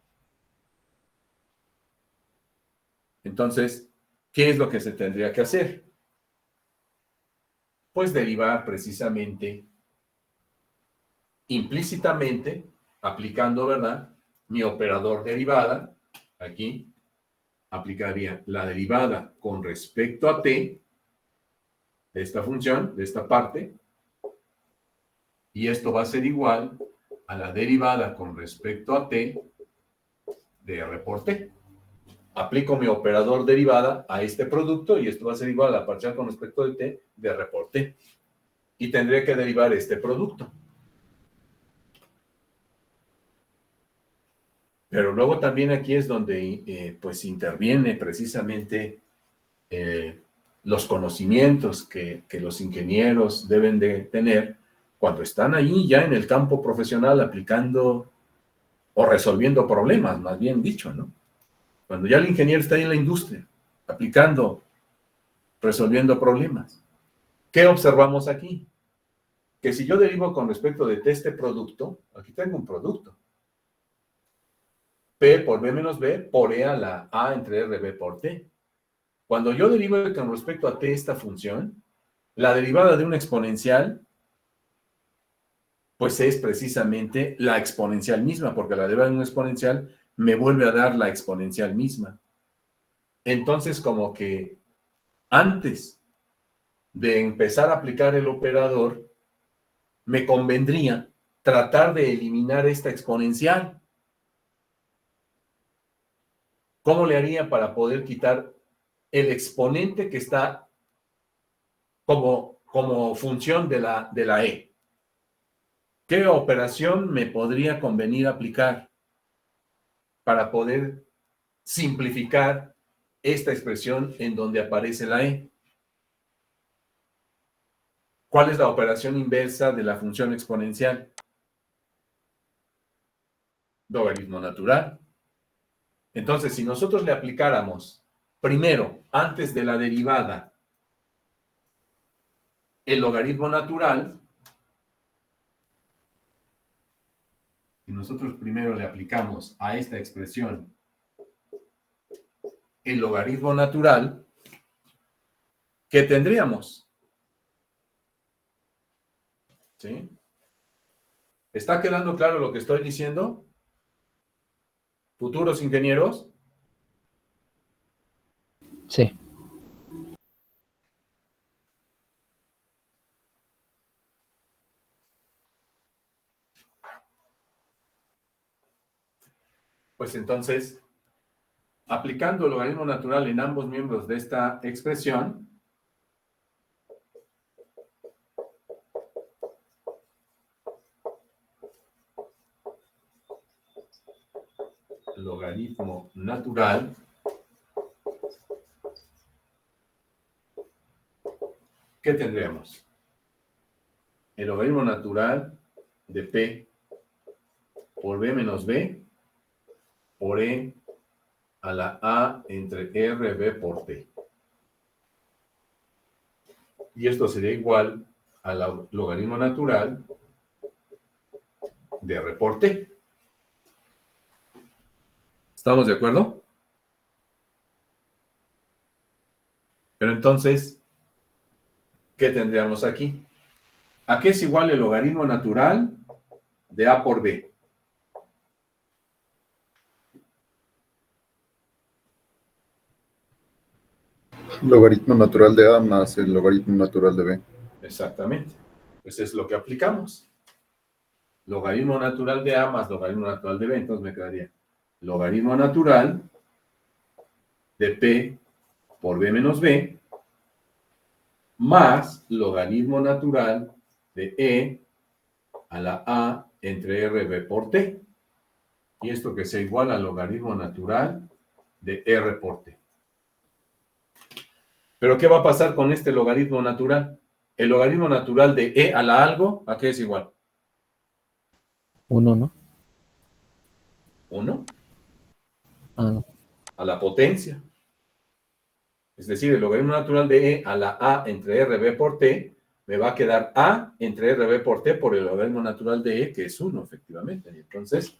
Entonces, ¿qué es lo que se tendría que hacer? Pues derivar precisamente implícitamente, aplicando, ¿verdad?, mi operador derivada, aquí, aplicaría la derivada con respecto a T, de esta función, de esta parte, Y esto va a ser igual a la derivada con respecto a t de R por t. Aplico mi operador derivada a este producto y esto va a ser igual a la parcial con respecto de t de R por t. Y tendré que derivar este producto. Pero luego también aquí es donde pues interviene precisamente los conocimientos que los ingenieros deben de tener cuando están ahí ya en el campo profesional aplicando o resolviendo problemas, más bien dicho, ¿no? Cuando ya el ingeniero está ahí en la industria, aplicando, resolviendo problemas. ¿Qué observamos aquí? Que si yo derivo con respecto de este producto, aquí tengo un producto. P por B menos B por E a la A entre RB por T. Cuando yo derivo con respecto a T esta función, la derivada de una exponencial, pues es precisamente la exponencial misma, porque la derivada de una exponencial me vuelve a dar la exponencial misma. Entonces, como que antes de empezar a aplicar el operador, me convendría tratar de eliminar esta exponencial. ¿Cómo le haría para poder quitar el exponente que está como función de la E? ¿Qué operación me podría convenir aplicar para poder simplificar esta expresión en donde aparece la E? ¿Cuál es la operación inversa de la función exponencial? Logaritmo natural. Entonces, si nosotros le aplicáramos primero, antes de la derivada, el logaritmo natural, y nosotros primero le aplicamos a esta expresión el logaritmo natural, ¿qué tendríamos? ¿Sí? ¿Está quedando claro lo que estoy diciendo? Futuros ingenieros. Sí. Pues entonces, aplicando el logaritmo natural en ambos miembros de esta expresión, logaritmo natural, ¿qué tendríamos? El logaritmo natural de P por B menos B por E a la A entre RB por T. Y esto sería igual al logaritmo natural de R por T. ¿Estamos de acuerdo? Pero entonces, ¿qué tendríamos aquí? ¿A qué es igual el logaritmo natural de A por B? Logaritmo natural de A más el logaritmo natural de B. Exactamente. Pues es lo que aplicamos. Logaritmo natural de A más logaritmo natural de B. Entonces me quedaría logaritmo natural de P por B menos B más logaritmo natural de E a la A entre RB por T. Y esto que sea igual al logaritmo natural de R por T. Pero ¿qué va a pasar con este logaritmo natural? El logaritmo natural de E a la algo, ¿a qué es igual? 1, ¿no? 1 Ah, no. a la potencia. Es decir, el logaritmo natural de E a la A entre RB por T me va a quedar A entre RB por T por el logaritmo natural de E, que es 1, efectivamente. Y entonces,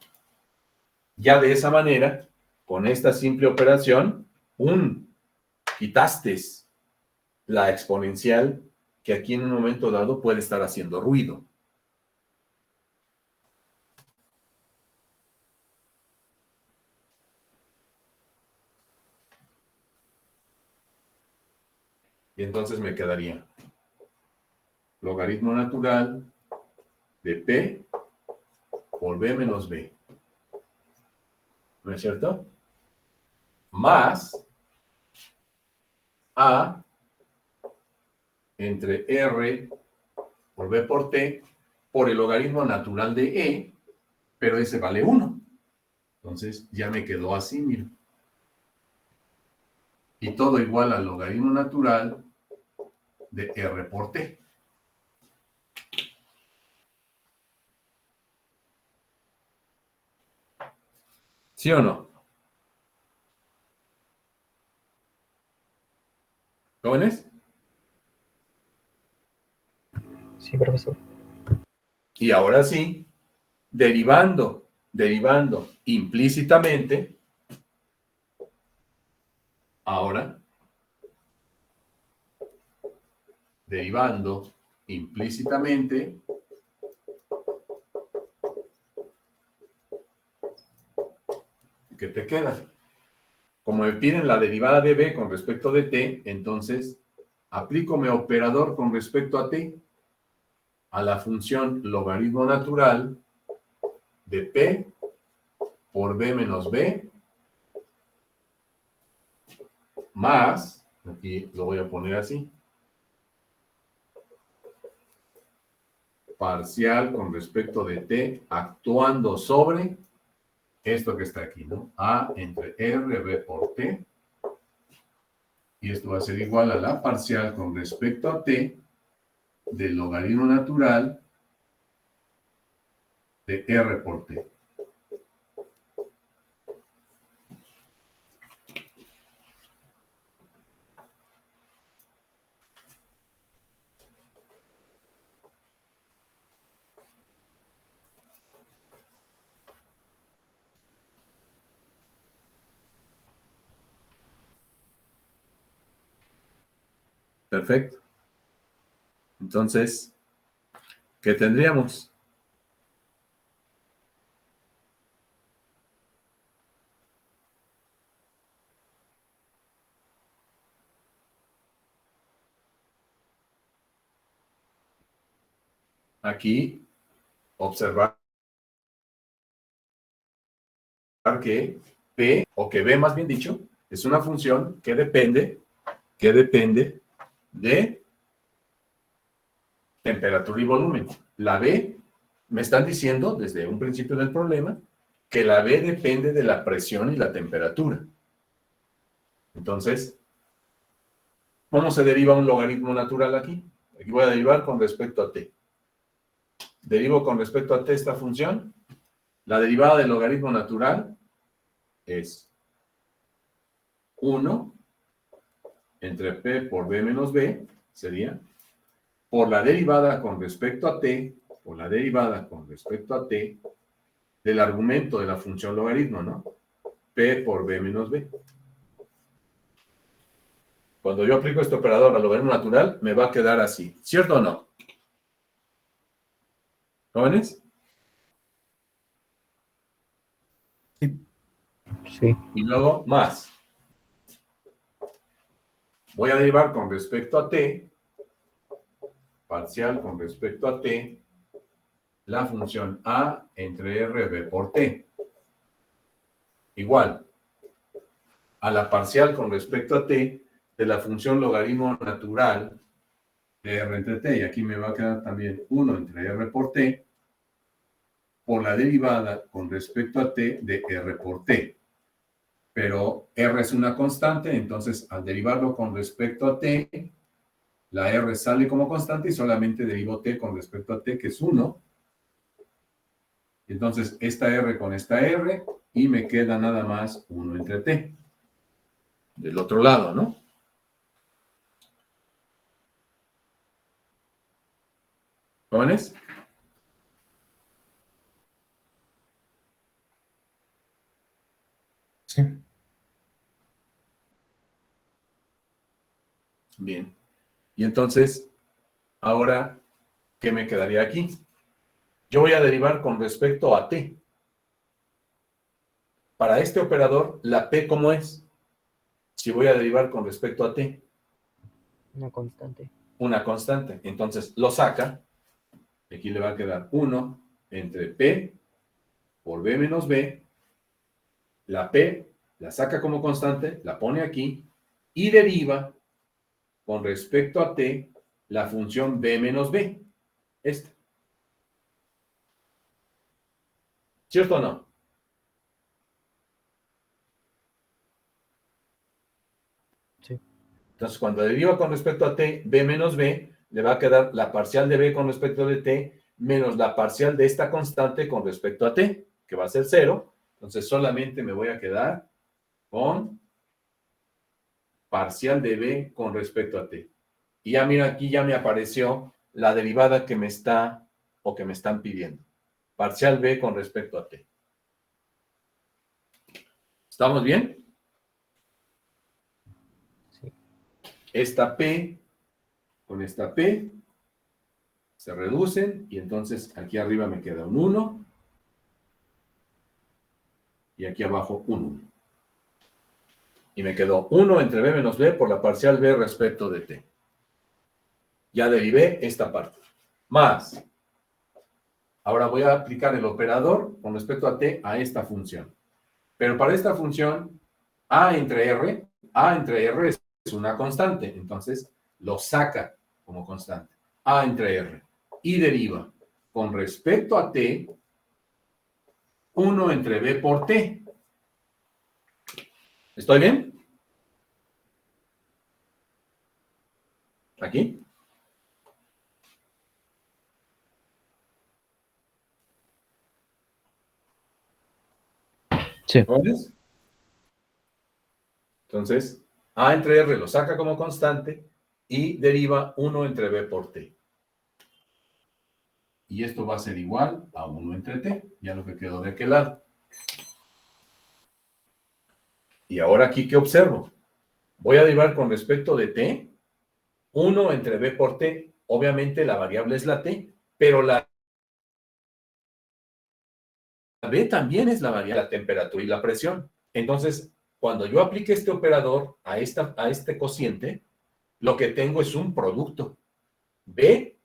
ya de esa manera, con esta simple operación, quitaste la exponencial que aquí en un momento dado puede estar haciendo ruido. Y entonces me quedaría logaritmo natural de P por B menos B. ¿No es cierto? Más A entre R por B por T por el logaritmo natural de E, pero ese vale 1. Entonces ya me quedó así, mira. Y todo igual al logaritmo natural de R por T. ¿Sí o no? ¿Jóvenes? Sí, profesor. Y ahora sí, derivando implícitamente, ahora, derivando implícitamente, ¿qué te queda? Como me piden la derivada de B con respecto de T, entonces aplico mi operador con respecto a T, a la función logaritmo natural de P por B menos B, más, aquí lo voy a poner así, parcial con respecto de T actuando sobre esto que está aquí, ¿no? A entre R, B por T, y esto va a ser igual a la parcial con respecto a T del logaritmo natural de R por T. Perfecto. Entonces, ¿qué tendríamos? Aquí, observar que P, o que B más bien dicho, es una función que depende de temperatura y volumen. La B, me están diciendo desde un principio del problema, que la B depende de la presión y la temperatura. Entonces, ¿cómo se deriva un logaritmo natural aquí? Aquí voy a derivar con respecto a T. Derivo con respecto a T esta función. La derivada del logaritmo natural es 1 entre P por B menos B, sería, por la derivada con respecto a T, por la derivada con respecto a T, del argumento de la función logaritmo, ¿no? P por B menos B. Cuando yo aplico este operador al logaritmo natural, me va a quedar así. ¿Cierto o no? ¿Jóvenes? Sí. Y luego, más. Voy a derivar con respecto a T, parcial con respecto a T, la función A entre RB por T. Igual a la parcial con respecto a T de la función logaritmo natural de R entre T. Y aquí me va a quedar también 1 entre R por T por la derivada con respecto a T de R por T. Pero R es una constante, entonces al derivarlo con respecto a T, la R sale como constante y solamente derivo T con respecto a T, que es 1. Entonces, esta R con esta R, y me queda nada más 1 entre T. Del otro lado, ¿no? ¿Jóvenes? Sí. Bien. Y entonces, ahora, ¿qué me quedaría aquí? Yo voy a derivar con respecto a T. Para este operador, la P, ¿cómo es? Si voy a derivar con respecto a T. Una constante. Una constante. Entonces, lo saca Aquí le va a quedar 1 entre P por B menos B. La P la saca como constante, la pone aquí y deriva con respecto a T la función B menos B. Esta. ¿Cierto o no? Sí. Entonces, cuando deriva con respecto a T, B menos B, le va a quedar la parcial de B con respecto de T menos la parcial de esta constante con respecto a T, que va a ser 0. Entonces, solamente me voy a quedar con parcial de B con respecto a T. Y ya mira, aquí ya me apareció la derivada que me está o que me están pidiendo. Parcial B con respecto a T. ¿Estamos bien? Sí. Esta P con esta P se reducen y entonces aquí arriba me queda un 1 y aquí abajo un 1. Y me quedó 1 entre B menos B por la parcial B respecto de T. Ya derivé esta parte. Más. Ahora voy a aplicar el operador con respecto a T a esta función. Pero para esta función, A entre R es una constante. Entonces, lo saca como constante. A entre R. Y deriva con respecto a T 1 entre B por T. ¿Estoy bien? ¿Aquí? Sí. ¿Jóvenes? Entonces, A entre R lo saca como constante y deriva 1 entre B por T. Y esto va a ser igual a 1 entre T, ya lo que quedó de aquel lado. Y ahora aquí, ¿qué observo? Voy a derivar con respecto de T, 1 entre B por T. Obviamente la variable es la T, pero la B también es la variable, la temperatura y la presión. Entonces, cuando yo aplique este operador a este cociente, lo que tengo es un producto, B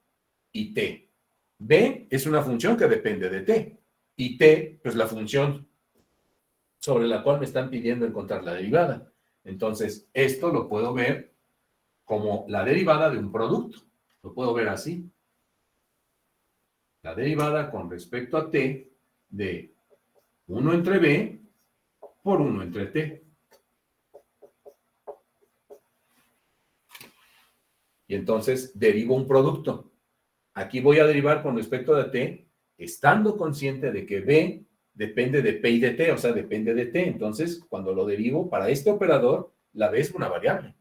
y T. B es una función que depende de T, y T, pues la función sobre la cual me están pidiendo encontrar la derivada. Entonces, esto lo puedo ver como la derivada de un producto. Lo puedo ver así. La derivada con respecto a T de 1 entre B por 1 entre T. Y entonces derivo un producto. Aquí voy a derivar con respecto a T, estando consciente de que B depende de P y de T, o sea, depende de T. Entonces, cuando lo derivo, para este operador, la B es una variable.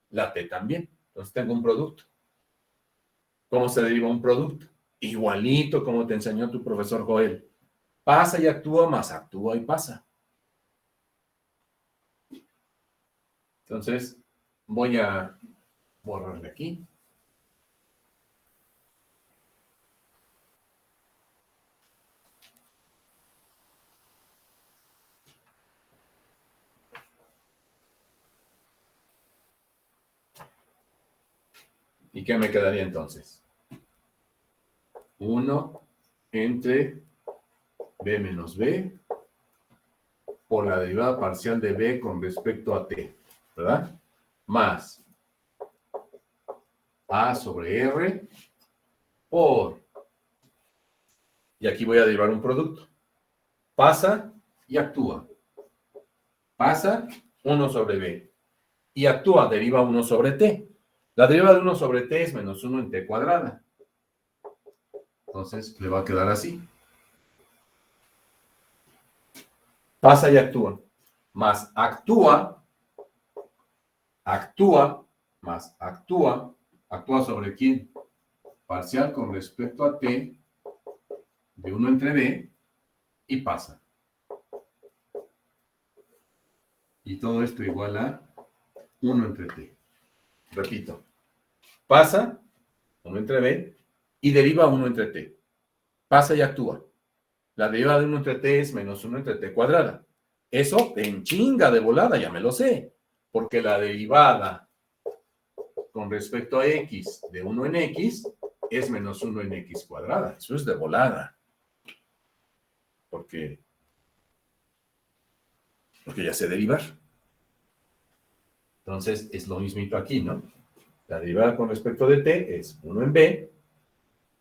La T también. Entonces tengo un producto. ¿Cómo se deriva un producto? Igualito como te enseñó tu profesor Joel. Pasa y actúa, más actúa y pasa. Entonces, voy a borrarle aquí. ¿Y qué me quedaría entonces? 1 entre B menos B por la derivada parcial de B con respecto a T, ¿verdad? Más A sobre R por, y aquí voy a derivar un producto, pasa y actúa. Pasa 1 sobre B y actúa, deriva 1 sobre T. La derivada de 1 sobre T es menos 1 en T cuadrada. Entonces, le va a quedar así. Pasa y actúa. Más actúa más actúa sobre quién? Parcial con respecto a T de 1 entre B y pasa. Y todo esto igual a 1 entre T. Repito, pasa 1 entre B y deriva 1 entre T. Pasa y actúa. La derivada de 1 entre T es menos 1 entre T cuadrada. Eso en chinga de volada, ya me lo sé. Porque la derivada con respecto a X de 1 en X es menos 1 en x cuadrada. Eso es de volada. Porque ya sé derivar. Entonces, es lo mismito aquí, ¿no? La derivada con respecto de t es 1 en b,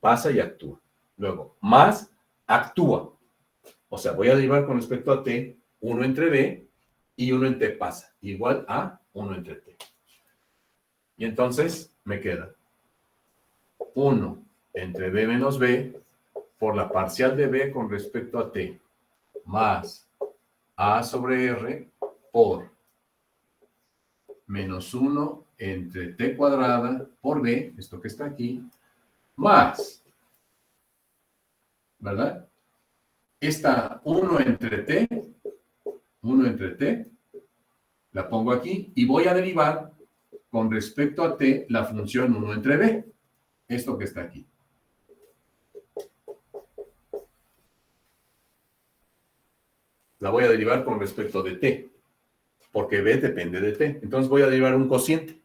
pasa y actúa. Luego, más actúa. O sea, voy a derivar con respecto a t 1 entre b y 1 en t pasa, igual a 1 entre t. Y entonces me queda 1 entre b menos b por la parcial de b con respecto a t, más a sobre r por menos 1 entre t cuadrada por b, esto que está aquí, más, ¿verdad? Esta 1 entre t, la pongo aquí y voy a derivar con respecto a t la función 1 entre b, esto que está aquí. La voy a derivar con respecto de t, porque b depende de t. Entonces voy a derivar un cociente.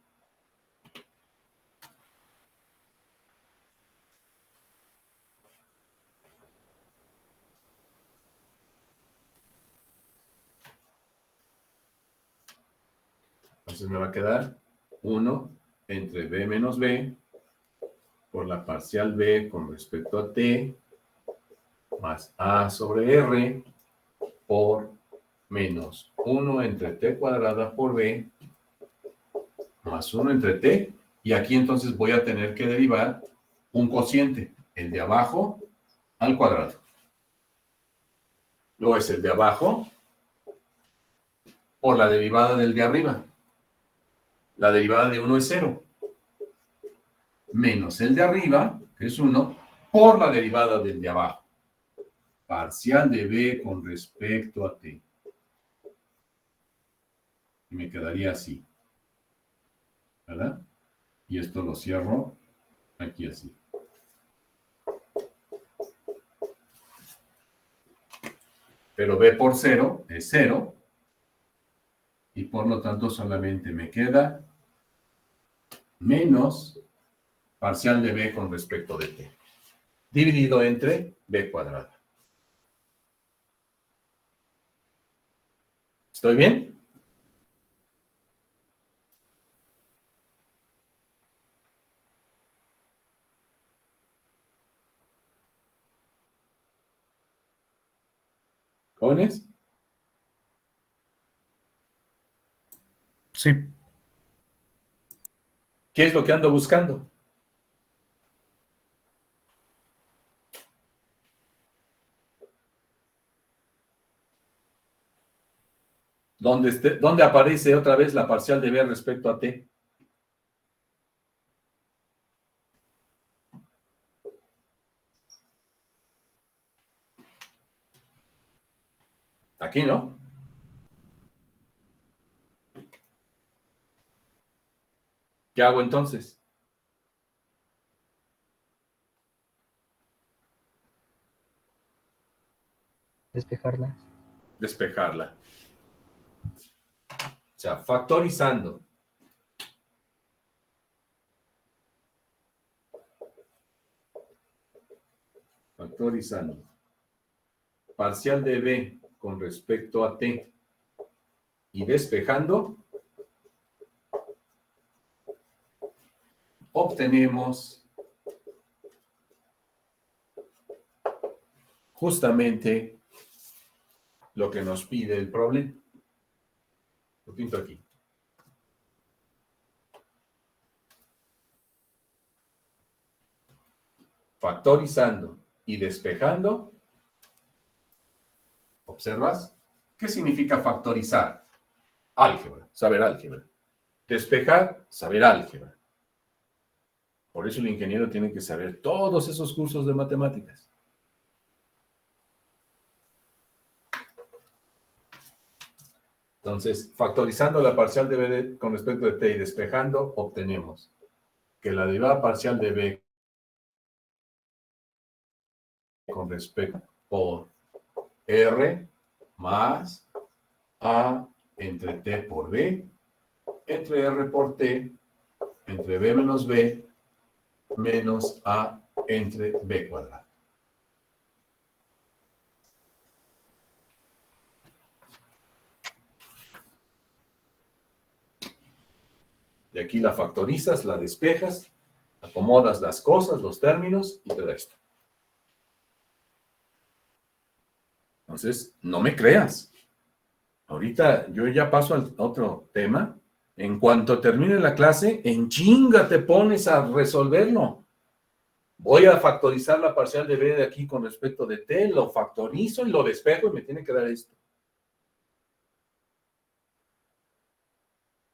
Entonces me va a quedar 1 entre b menos b por la parcial b con respecto a t más a sobre r por menos 1 entre t cuadrada por b más 1 entre t. Y aquí entonces voy a tener que derivar un cociente, el de abajo al cuadrado. Luego es el de abajo por la derivada del de arriba. La derivada de 1 es 0. Menos el de arriba, que es 1, por la derivada del de abajo. Parcial de b con respecto a t. Y me quedaría así. ¿Verdad? Y esto lo cierro aquí así. Pero b por 0 es 0. Y por lo tanto solamente me queda menos parcial de b con respecto de t, dividido entre b cuadrada. ¿Estoy bien? ¿Jóvenes? Sí. ¿Qué es lo que ando buscando? ¿Dónde aparece otra vez la parcial de b respecto a t? Aquí, ¿no? ¿Qué hago entonces? Despejarla. Despejarla. O sea, factorizando. Factorizando. Parcial de b con respecto a t. Y despejando, obtenemos justamente lo que nos pide el problema. Lo pinto aquí. Factorizando y despejando. ¿Observas? ¿Qué significa factorizar? Álgebra, saber álgebra. Despejar, saber álgebra. Por eso el ingeniero tiene que saber todos esos cursos de matemáticas. Entonces, factorizando la parcial de b con respecto de t y despejando, obtenemos que la derivada parcial de b con respecto por r más a entre t por b, entre r por t, entre b menos b, menos A entre B cuadrado. De aquí la factorizas, la despejas, acomodas las cosas, los términos y te da esto. Entonces, no me creas. Ahorita yo ya paso al otro tema. En cuanto termine la clase, en chinga te pones a resolverlo. Voy a factorizar la parcial de B de aquí con respecto de T, lo factorizo y lo despejo y me tiene que dar esto.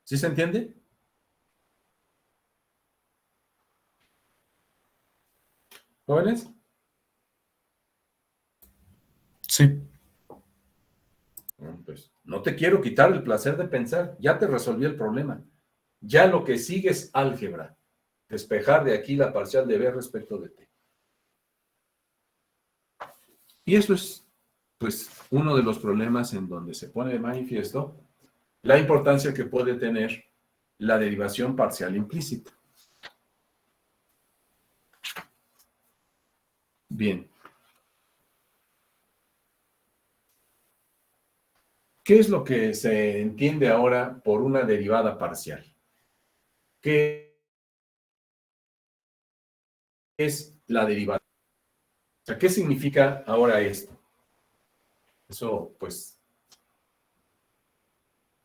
¿Sí se entiende? ¿Jóvenes? Sí. Pues no te quiero quitar el placer de pensar. Ya te resolví el problema. Ya lo que sigue es álgebra. Despejar de aquí la parcial de B respecto de T. Y eso es, pues, uno de los problemas en donde se pone de manifiesto la importancia que puede tener la derivación parcial implícita. Bien. ¿Qué es lo que se entiende ahora por una derivada parcial? ¿Qué es la derivada? O sea, ¿qué significa ahora esto? Eso, pues,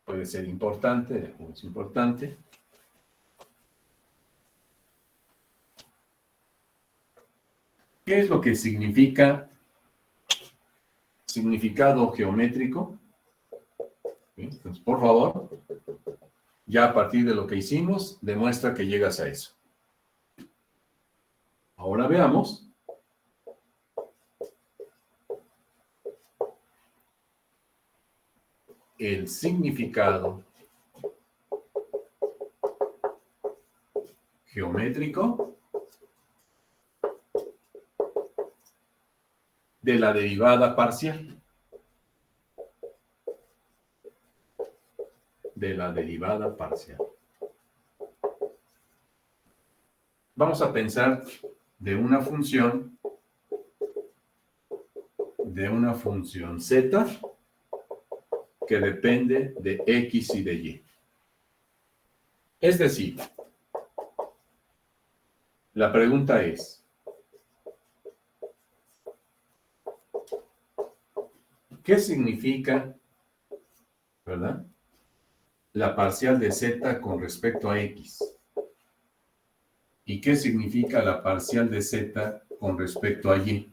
puede ser importante, es importante. ¿Qué es lo que significa significado geométrico? Entonces, por favor, ya a partir de lo que hicimos, demuestra que llegas a eso. Ahora veamos el significado geométrico de la derivada parcial. De la derivada parcial. Vamos a pensar de una función z que depende de x y de y. Es decir, la pregunta es, ¿qué significa, verdad, la parcial de z con respecto a x? ¿Y qué significa la parcial de z con respecto a y?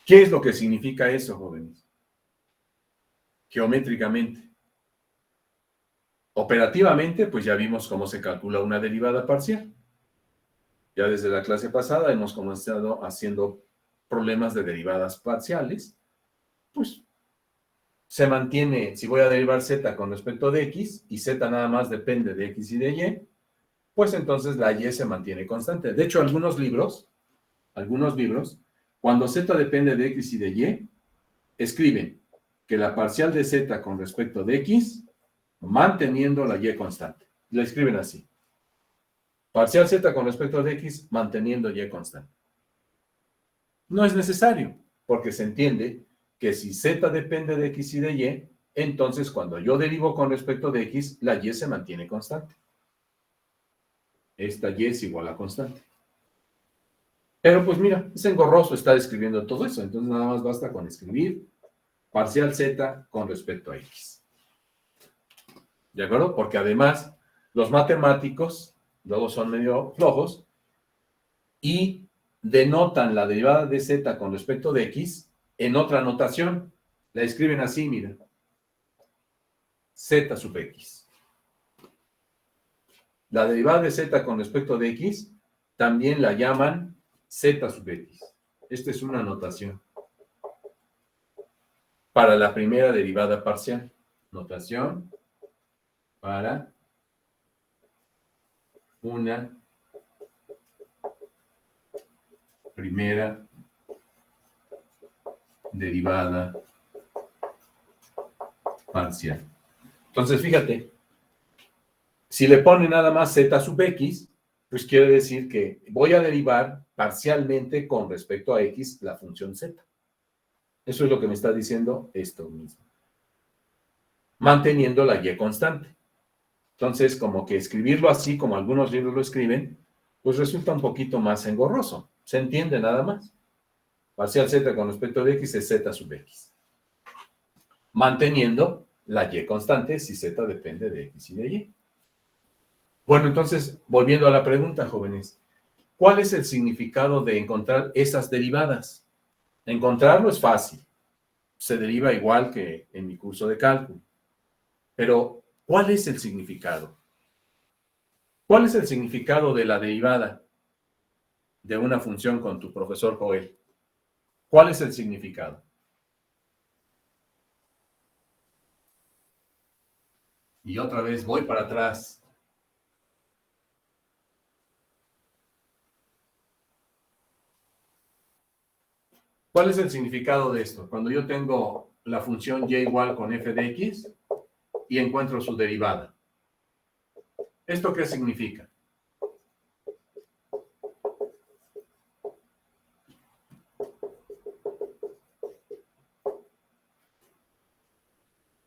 ¿Qué es lo que significa eso, jóvenes? Geométricamente. Operativamente, pues ya vimos cómo se calcula una derivada parcial. Ya desde la clase pasada hemos comenzado haciendo problemas de derivadas parciales. Pues se mantiene, si voy a derivar z con respecto de x, y z nada más depende de x y de y, pues entonces la y se mantiene constante. De hecho, algunos libros, cuando z depende de x y de y, escriben que la parcial de z con respecto de x, manteniendo la y constante. La escriben así. Parcial z con respecto de x, manteniendo y constante. No es necesario, porque se entiende que si z depende de x y de y, entonces cuando yo derivo con respecto de x, la y se mantiene constante. Esta y es igual a constante. Pero pues mira, es engorroso estar escribiendo todo eso, entonces nada más basta con escribir parcial z con respecto a x. ¿De acuerdo? Porque además los matemáticos luego son medio flojos y denotan la derivada de z con respecto de x en otra notación. La escriben así, mira. Z sub x. La derivada de z con respecto de x también la llaman z sub x. Esta es una notación para la primera derivada parcial. Notación para una primera derivada parcial. Entonces, fíjate, Si le pone nada más z sub x, pues quiere decir que voy a derivar parcialmente con respecto a x la función z. Eso es lo que me está diciendo esto mismo. Manteniendo la y constante. Entonces, como que escribirlo así, como algunos libros lo escriben, pues resulta un poquito más engorroso. Se entiende nada más. Parcial z con respecto de x es z sub x. Manteniendo la y constante si z depende de x y de y. Bueno, entonces, volviendo a la pregunta, jóvenes, ¿cuál es el significado de encontrar esas derivadas? Encontrarlo es fácil. Se deriva igual que en mi curso de cálculo. Pero, ¿cuál es el significado? ¿Cuál es el significado de la derivada de una función con tu profesor Joel? ¿Cuál es el significado? Y otra vez voy para atrás. ¿Cuál es el significado de esto? Cuando yo tengo la función y igual con f de x y encuentro su derivada. ¿Esto qué significa?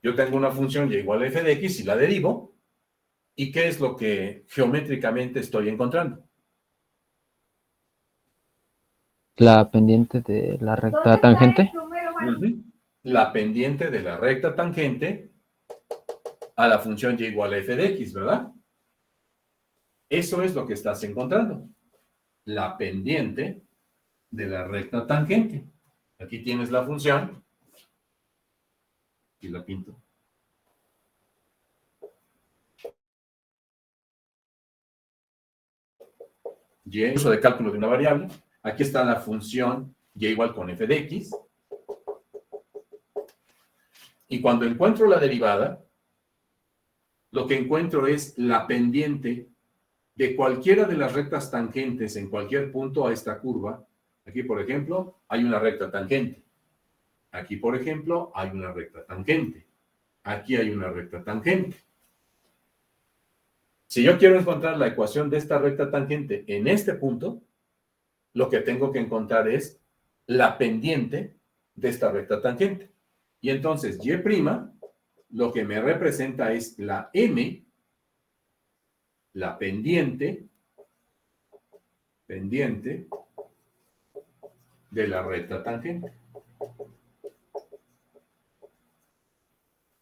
Yo tengo una función y igual a f de x y la derivo. ¿Y qué es lo que geométricamente estoy encontrando? La pendiente de la recta tangente. La pendiente de la recta tangente a la función y igual a f de x, ¿verdad? Eso es lo que estás encontrando. La pendiente de la recta tangente. Aquí tienes la función. Y la pinto. Y uso de cálculo de una variable. Aquí está la función y igual con f de x. Y cuando encuentro la derivada, lo que encuentro es la pendiente de cualquiera de las rectas tangentes en cualquier punto a esta curva. Aquí, por ejemplo, hay una recta tangente. Aquí, por ejemplo, hay una recta tangente. Aquí hay una recta tangente. Si yo quiero encontrar la ecuación de esta recta tangente en este punto, lo que tengo que encontrar es la pendiente de esta recta tangente. Y entonces, y', lo que me representa es la m, la pendiente de la recta tangente.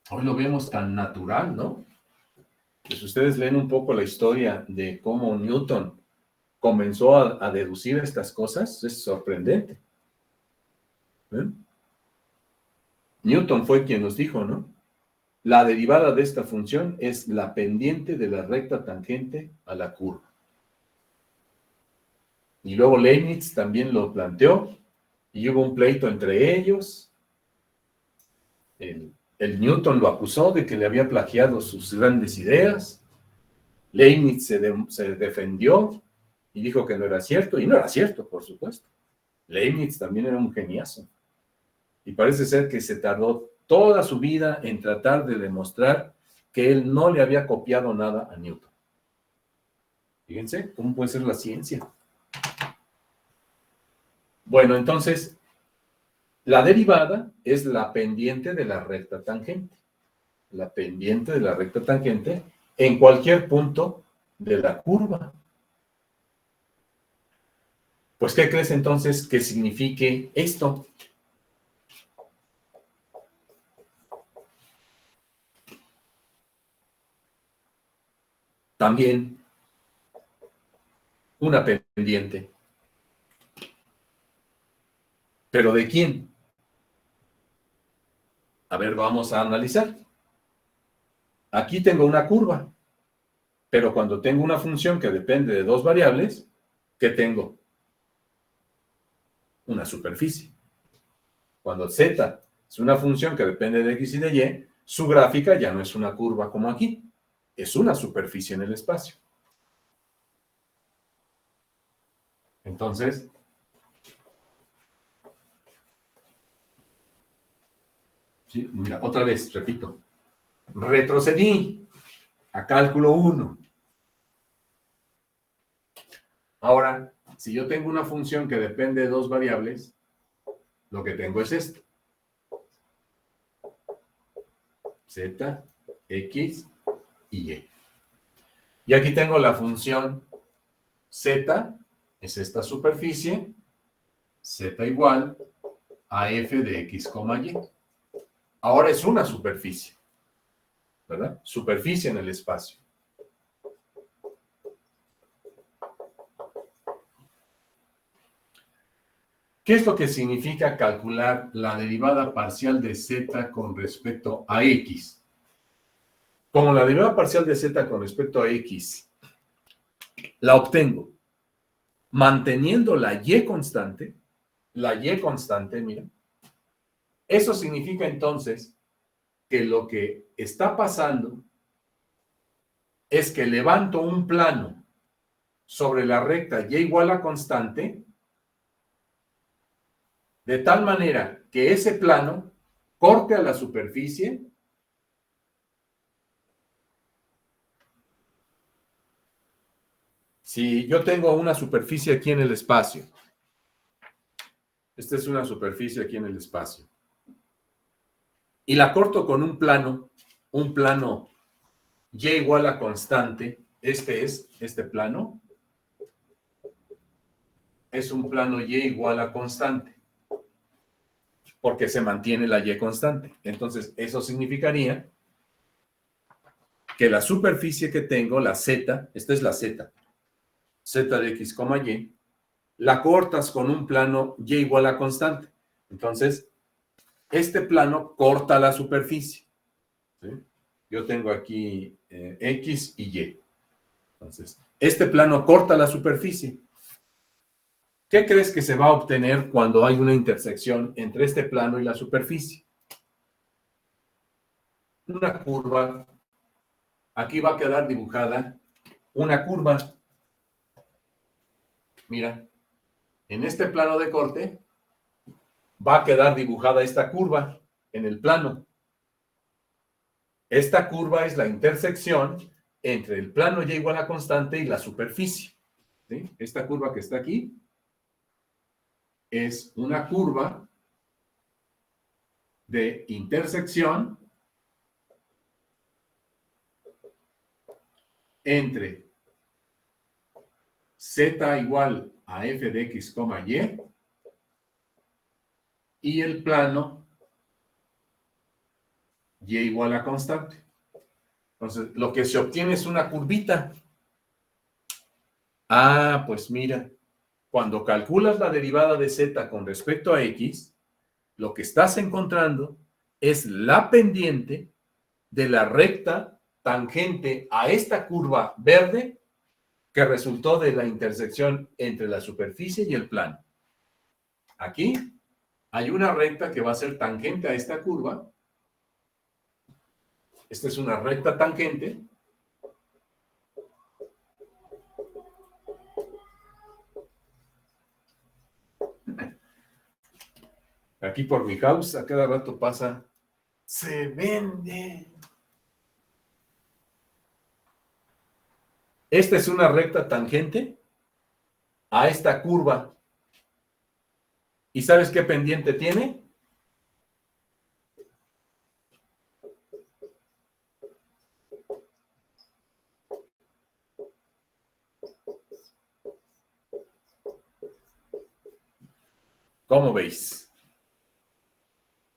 Hoy lo vemos tan natural, ¿no? Pues ustedes leen un poco la historia de cómo Newton comenzó a deducir estas cosas, es sorprendente. ¿Eh? Newton fue quien nos dijo, ¿no? La derivada de esta función es la pendiente de la recta tangente a la curva. Y luego Leibniz también lo planteó, y hubo un pleito entre ellos. El Newton lo acusó de que le había plagiado sus grandes ideas. Leibniz se defendió y dijo que no era cierto, y no era cierto, por supuesto. Leibniz también era un geniazo. Y parece ser que se tardó toda su vida en tratar de demostrar que él no le había copiado nada a Newton. Fíjense, ¿cómo puede ser la ciencia? Bueno, entonces, la derivada es la pendiente de la recta tangente. La pendiente de la recta tangente en cualquier punto de la curva. Pues, ¿qué crees entonces que signifique esto? También una pendiente. ¿Pero de quién? A ver, vamos a analizar. Aquí tengo una curva, pero cuando tengo una función que depende de dos variables, ¿qué tengo? Una superficie. Cuando z es una función que depende de x y de y, su gráfica ya no es una curva como aquí, es una superficie en el espacio. Entonces, sí, mira, otra vez, repito, retrocedí. a cálculo 1. Ahora, si yo tengo una función que depende de dos variables, lo que tengo es esto. Z, X y Y. Y aquí tengo la función Z, es esta superficie, Z igual a f de X, Y. Ahora es una superficie, ¿verdad? Superficie en el espacio. ¿Qué es lo que significa calcular la derivada parcial de z con respecto a x? Como la derivada parcial de z con respecto a x la obtengo manteniendo la y constante, miren, eso significa entonces que lo que está pasando es que levanto un plano sobre la recta y igual a constante, de tal manera que ese plano corte a la superficie si yo tengo una superficie aquí en el espacio. Esta es una superficie aquí en el espacio. Y la corto con un plano y igual a constante. Este plano. Es un plano y igual a constante. Porque se mantiene la y constante. Entonces, eso significaría que la superficie que tengo, la z, esta es la z, z de x, y, la cortas con un plano y igual a constante. Entonces, este plano corta la superficie. ¿Sí? Yo tengo aquí X y Y. Entonces, este plano corta la superficie. ¿Qué crees que se va a obtener cuando hay una intersección entre este plano y la superficie? Una curva. Aquí va a quedar dibujada una curva. Mira, en este plano de corte va a quedar dibujada esta curva en el plano. Esta curva es la intersección entre el plano y igual a constante y la superficie. ¿Sí? Esta curva que está aquí es una curva de intersección entre z igual a f de x, y el plano y igual a constante. Entonces, lo que se obtiene es una curvita. Ah, pues mira, cuando calculas la derivada de z con respecto a x, lo que estás encontrando es la pendiente de la recta tangente a esta curva verde que resultó de la intersección entre la superficie y el plano. Aquí hay una recta que va a ser tangente a esta curva. Esta es una recta tangente. Aquí por mi house, a cada rato pasa, se vende. Esta es una recta tangente a esta curva. ¿Y sabes qué pendiente tiene? ¿Cómo veis?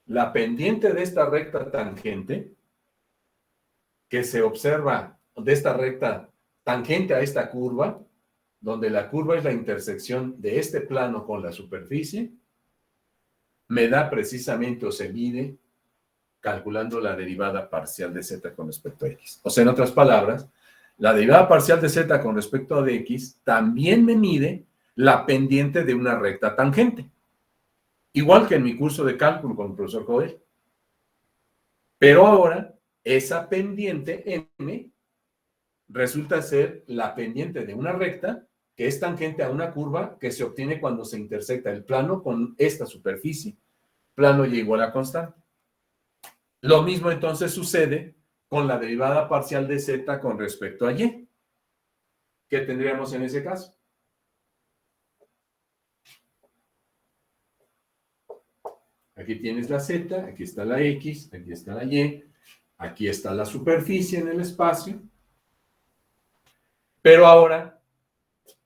La pendiente de esta recta tangente, que se observa de esta recta tangente a esta curva, donde la curva es la intersección de este plano con la superficie, me da precisamente o se mide calculando la derivada parcial de z con respecto a x. O sea, en otras palabras, la derivada parcial de z con respecto a x también me mide la pendiente de una recta tangente. Igual que en mi curso de cálculo con el profesor Joel. Pero ahora, esa pendiente m resulta ser la pendiente de una recta que es tangente a una curva que se obtiene cuando se intersecta el plano con esta superficie. Plano y igual a constante. Lo mismo entonces sucede con la derivada parcial de z con respecto a y. ¿Qué tendríamos en ese caso? Aquí tienes la z, aquí está la x, aquí está la y, aquí está la superficie en el espacio. Pero ahora,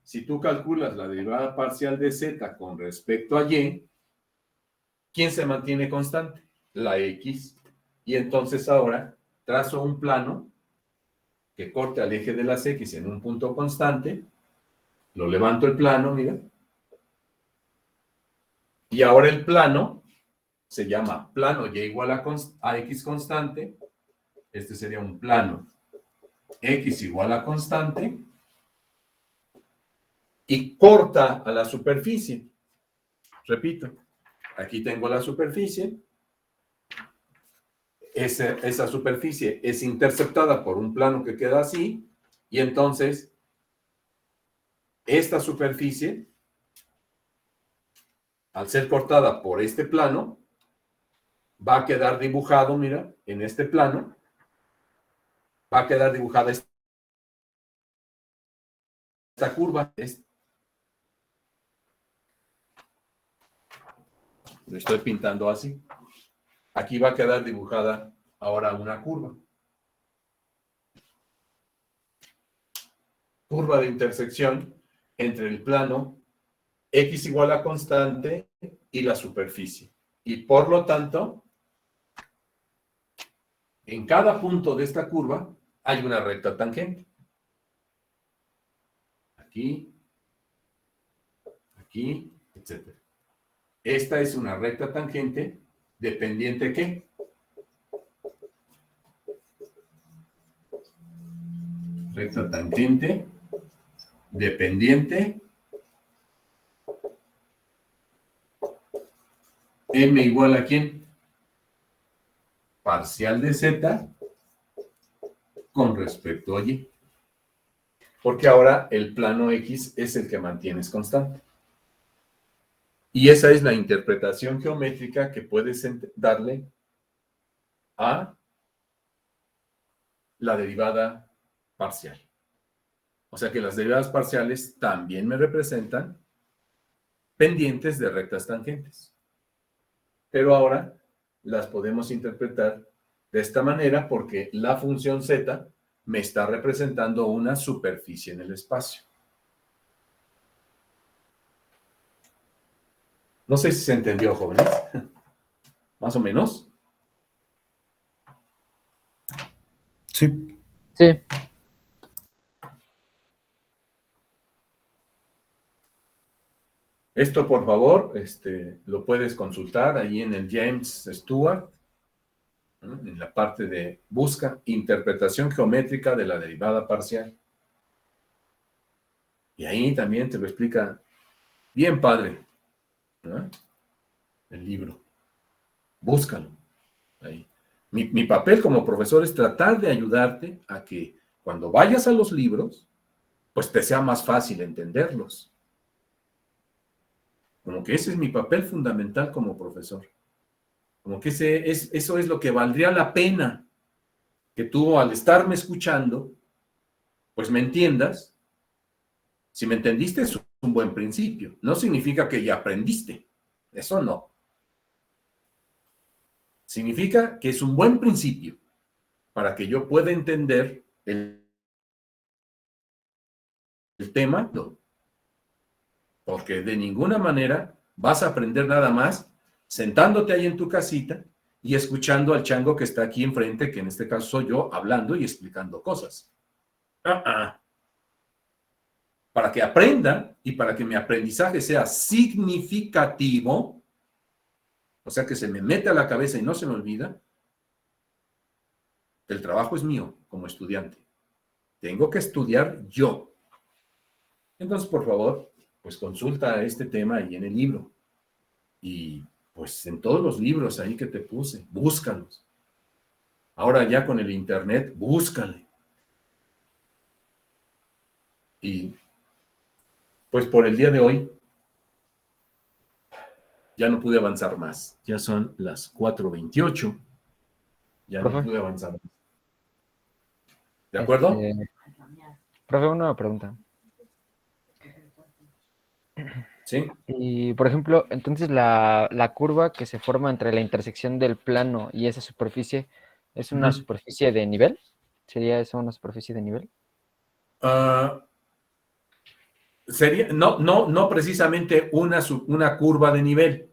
si tú calculas la derivada parcial de z con respecto a y, ¿quién se mantiene constante? La x. Y entonces ahora trazo un plano que corte al eje de las x en un punto constante, lo levanto el plano, mira, y ahora el plano se llama plano y igual a x constante. Este sería un plano x igual a constante y corta a la superficie. Repito, aquí tengo la superficie. Esa superficie es interceptada por un plano que queda así, y entonces esta superficie, al ser cortada por este plano, va a quedar dibujado, mira, en este plano, va a quedar dibujada esta curva. Lo estoy pintando así. Aquí va a quedar dibujada ahora una curva. Curva de intersección entre el plano x igual a constante y la superficie. Y por lo tanto, en cada punto de esta curva hay una recta tangente. Aquí, aquí, etc. Esta es una recta tangente dependiente ¿qué? Recta tangente dependiente m igual a ¿quién? Parcial de z con respecto a y. Porque ahora el plano x es el que mantienes constante. Y esa es la interpretación geométrica que puedes darle a la derivada parcial. O sea que las derivadas parciales también me representan pendientes de rectas tangentes. Pero ahora las podemos interpretar de esta manera porque la función z me está representando una superficie en el espacio. No sé si se entendió, jóvenes. ¿Más o menos? Sí. Sí. Esto, por favor, lo puedes consultar ahí en el James Stewart, ¿no? En la parte de busca interpretación geométrica de la derivada parcial. Y ahí también te lo explica bien padre, ¿no? El libro. Búscalo. Ahí. Mi papel como profesor es tratar de ayudarte a que cuando vayas a los libros, pues te sea más fácil entenderlos. Como que ese es mi papel fundamental como profesor. Como que eso es lo que valdría la pena que tú al estarme escuchando, pues me entiendas. Si me entendiste es un buen principio. No significa que ya aprendiste. Eso no. Significa que es un buen principio para que yo pueda entender el tema, no. Porque de ninguna manera vas a aprender nada más sentándote ahí en tu casita y escuchando al chango que está aquí enfrente, que en este caso soy yo, hablando y explicando cosas. Para que aprenda y para que mi aprendizaje sea significativo, o sea, que se me mete a la cabeza y no se me olvida, el trabajo es mío como estudiante. Tengo que estudiar yo. Entonces, por favor, pues consulta este tema ahí en el libro. Y pues en todos los libros ahí que te puse, búscalos. Ahora ya con el internet, búscale. Y pues por el día de hoy, ya no pude avanzar más. Ya son las 4:28. Ya no pude avanzar más. ¿De acuerdo? Profe, una pregunta. Sí. Y, por ejemplo, entonces la curva que se forma entre la intersección del plano y esa superficie es una Ujú. superficie de nivel. ¿Sería eso una superficie de nivel? Ah, no precisamente una curva de nivel,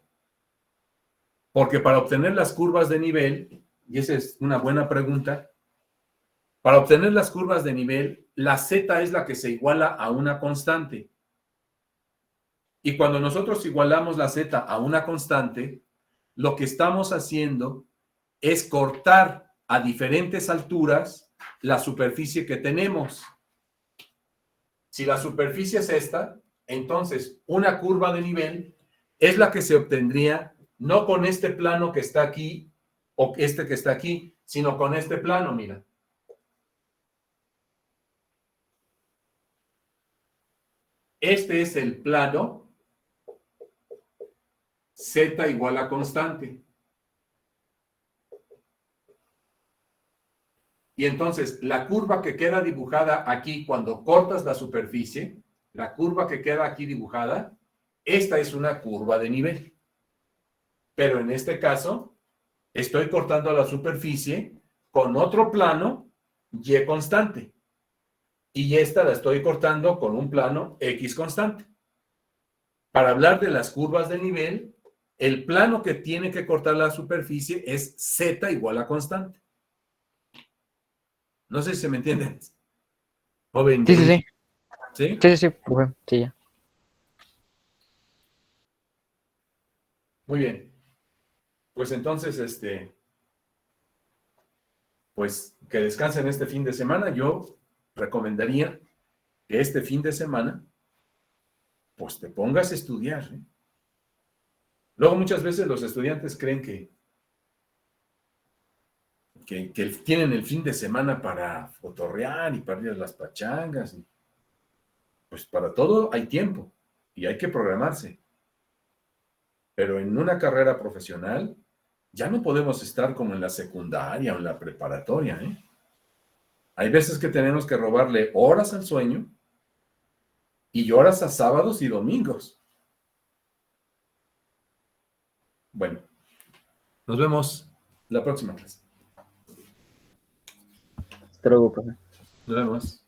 porque para obtener las curvas de nivel, y esa es una buena pregunta, para obtener las curvas de nivel, la z es la que se iguala a una constante. Y cuando nosotros igualamos la z a una constante, lo que estamos haciendo es cortar a diferentes alturas la superficie que tenemos. Si la superficie es esta, entonces una curva de nivel es la que se obtendría no con este plano que está aquí o este que está aquí, sino con este plano, mira. Este es el plano z igual a constante. Y entonces la curva que queda dibujada aquí cuando cortas la superficie, la curva que queda aquí dibujada, esta es una curva de nivel. Pero en este caso, estoy cortando la superficie con otro plano y constante. Y esta la estoy cortando con un plano x constante. Para hablar de las curvas de nivel, el plano que tiene que cortar la superficie es z igual a constante. No sé si se me entiende. Joven. Sí, sí, sí. ¿Sí? Sí, sí, sí, profe. Sí, ya. Muy bien. Pues entonces, pues que descansen este fin de semana. Yo recomendaría que este fin de semana, pues te pongas a estudiar, ¿eh? Luego muchas veces los estudiantes creen que tienen el fin de semana para fotorrear y para ir a las pachangas. Pues para todo hay tiempo y hay que programarse. Pero en una carrera profesional ya no podemos estar como en la secundaria o en la preparatoria, ¿eh? Hay veces que tenemos que robarle horas al sueño y horas a sábados y domingos. Bueno, nos vemos la próxima clase. Hasta luego, profe. Nos vemos.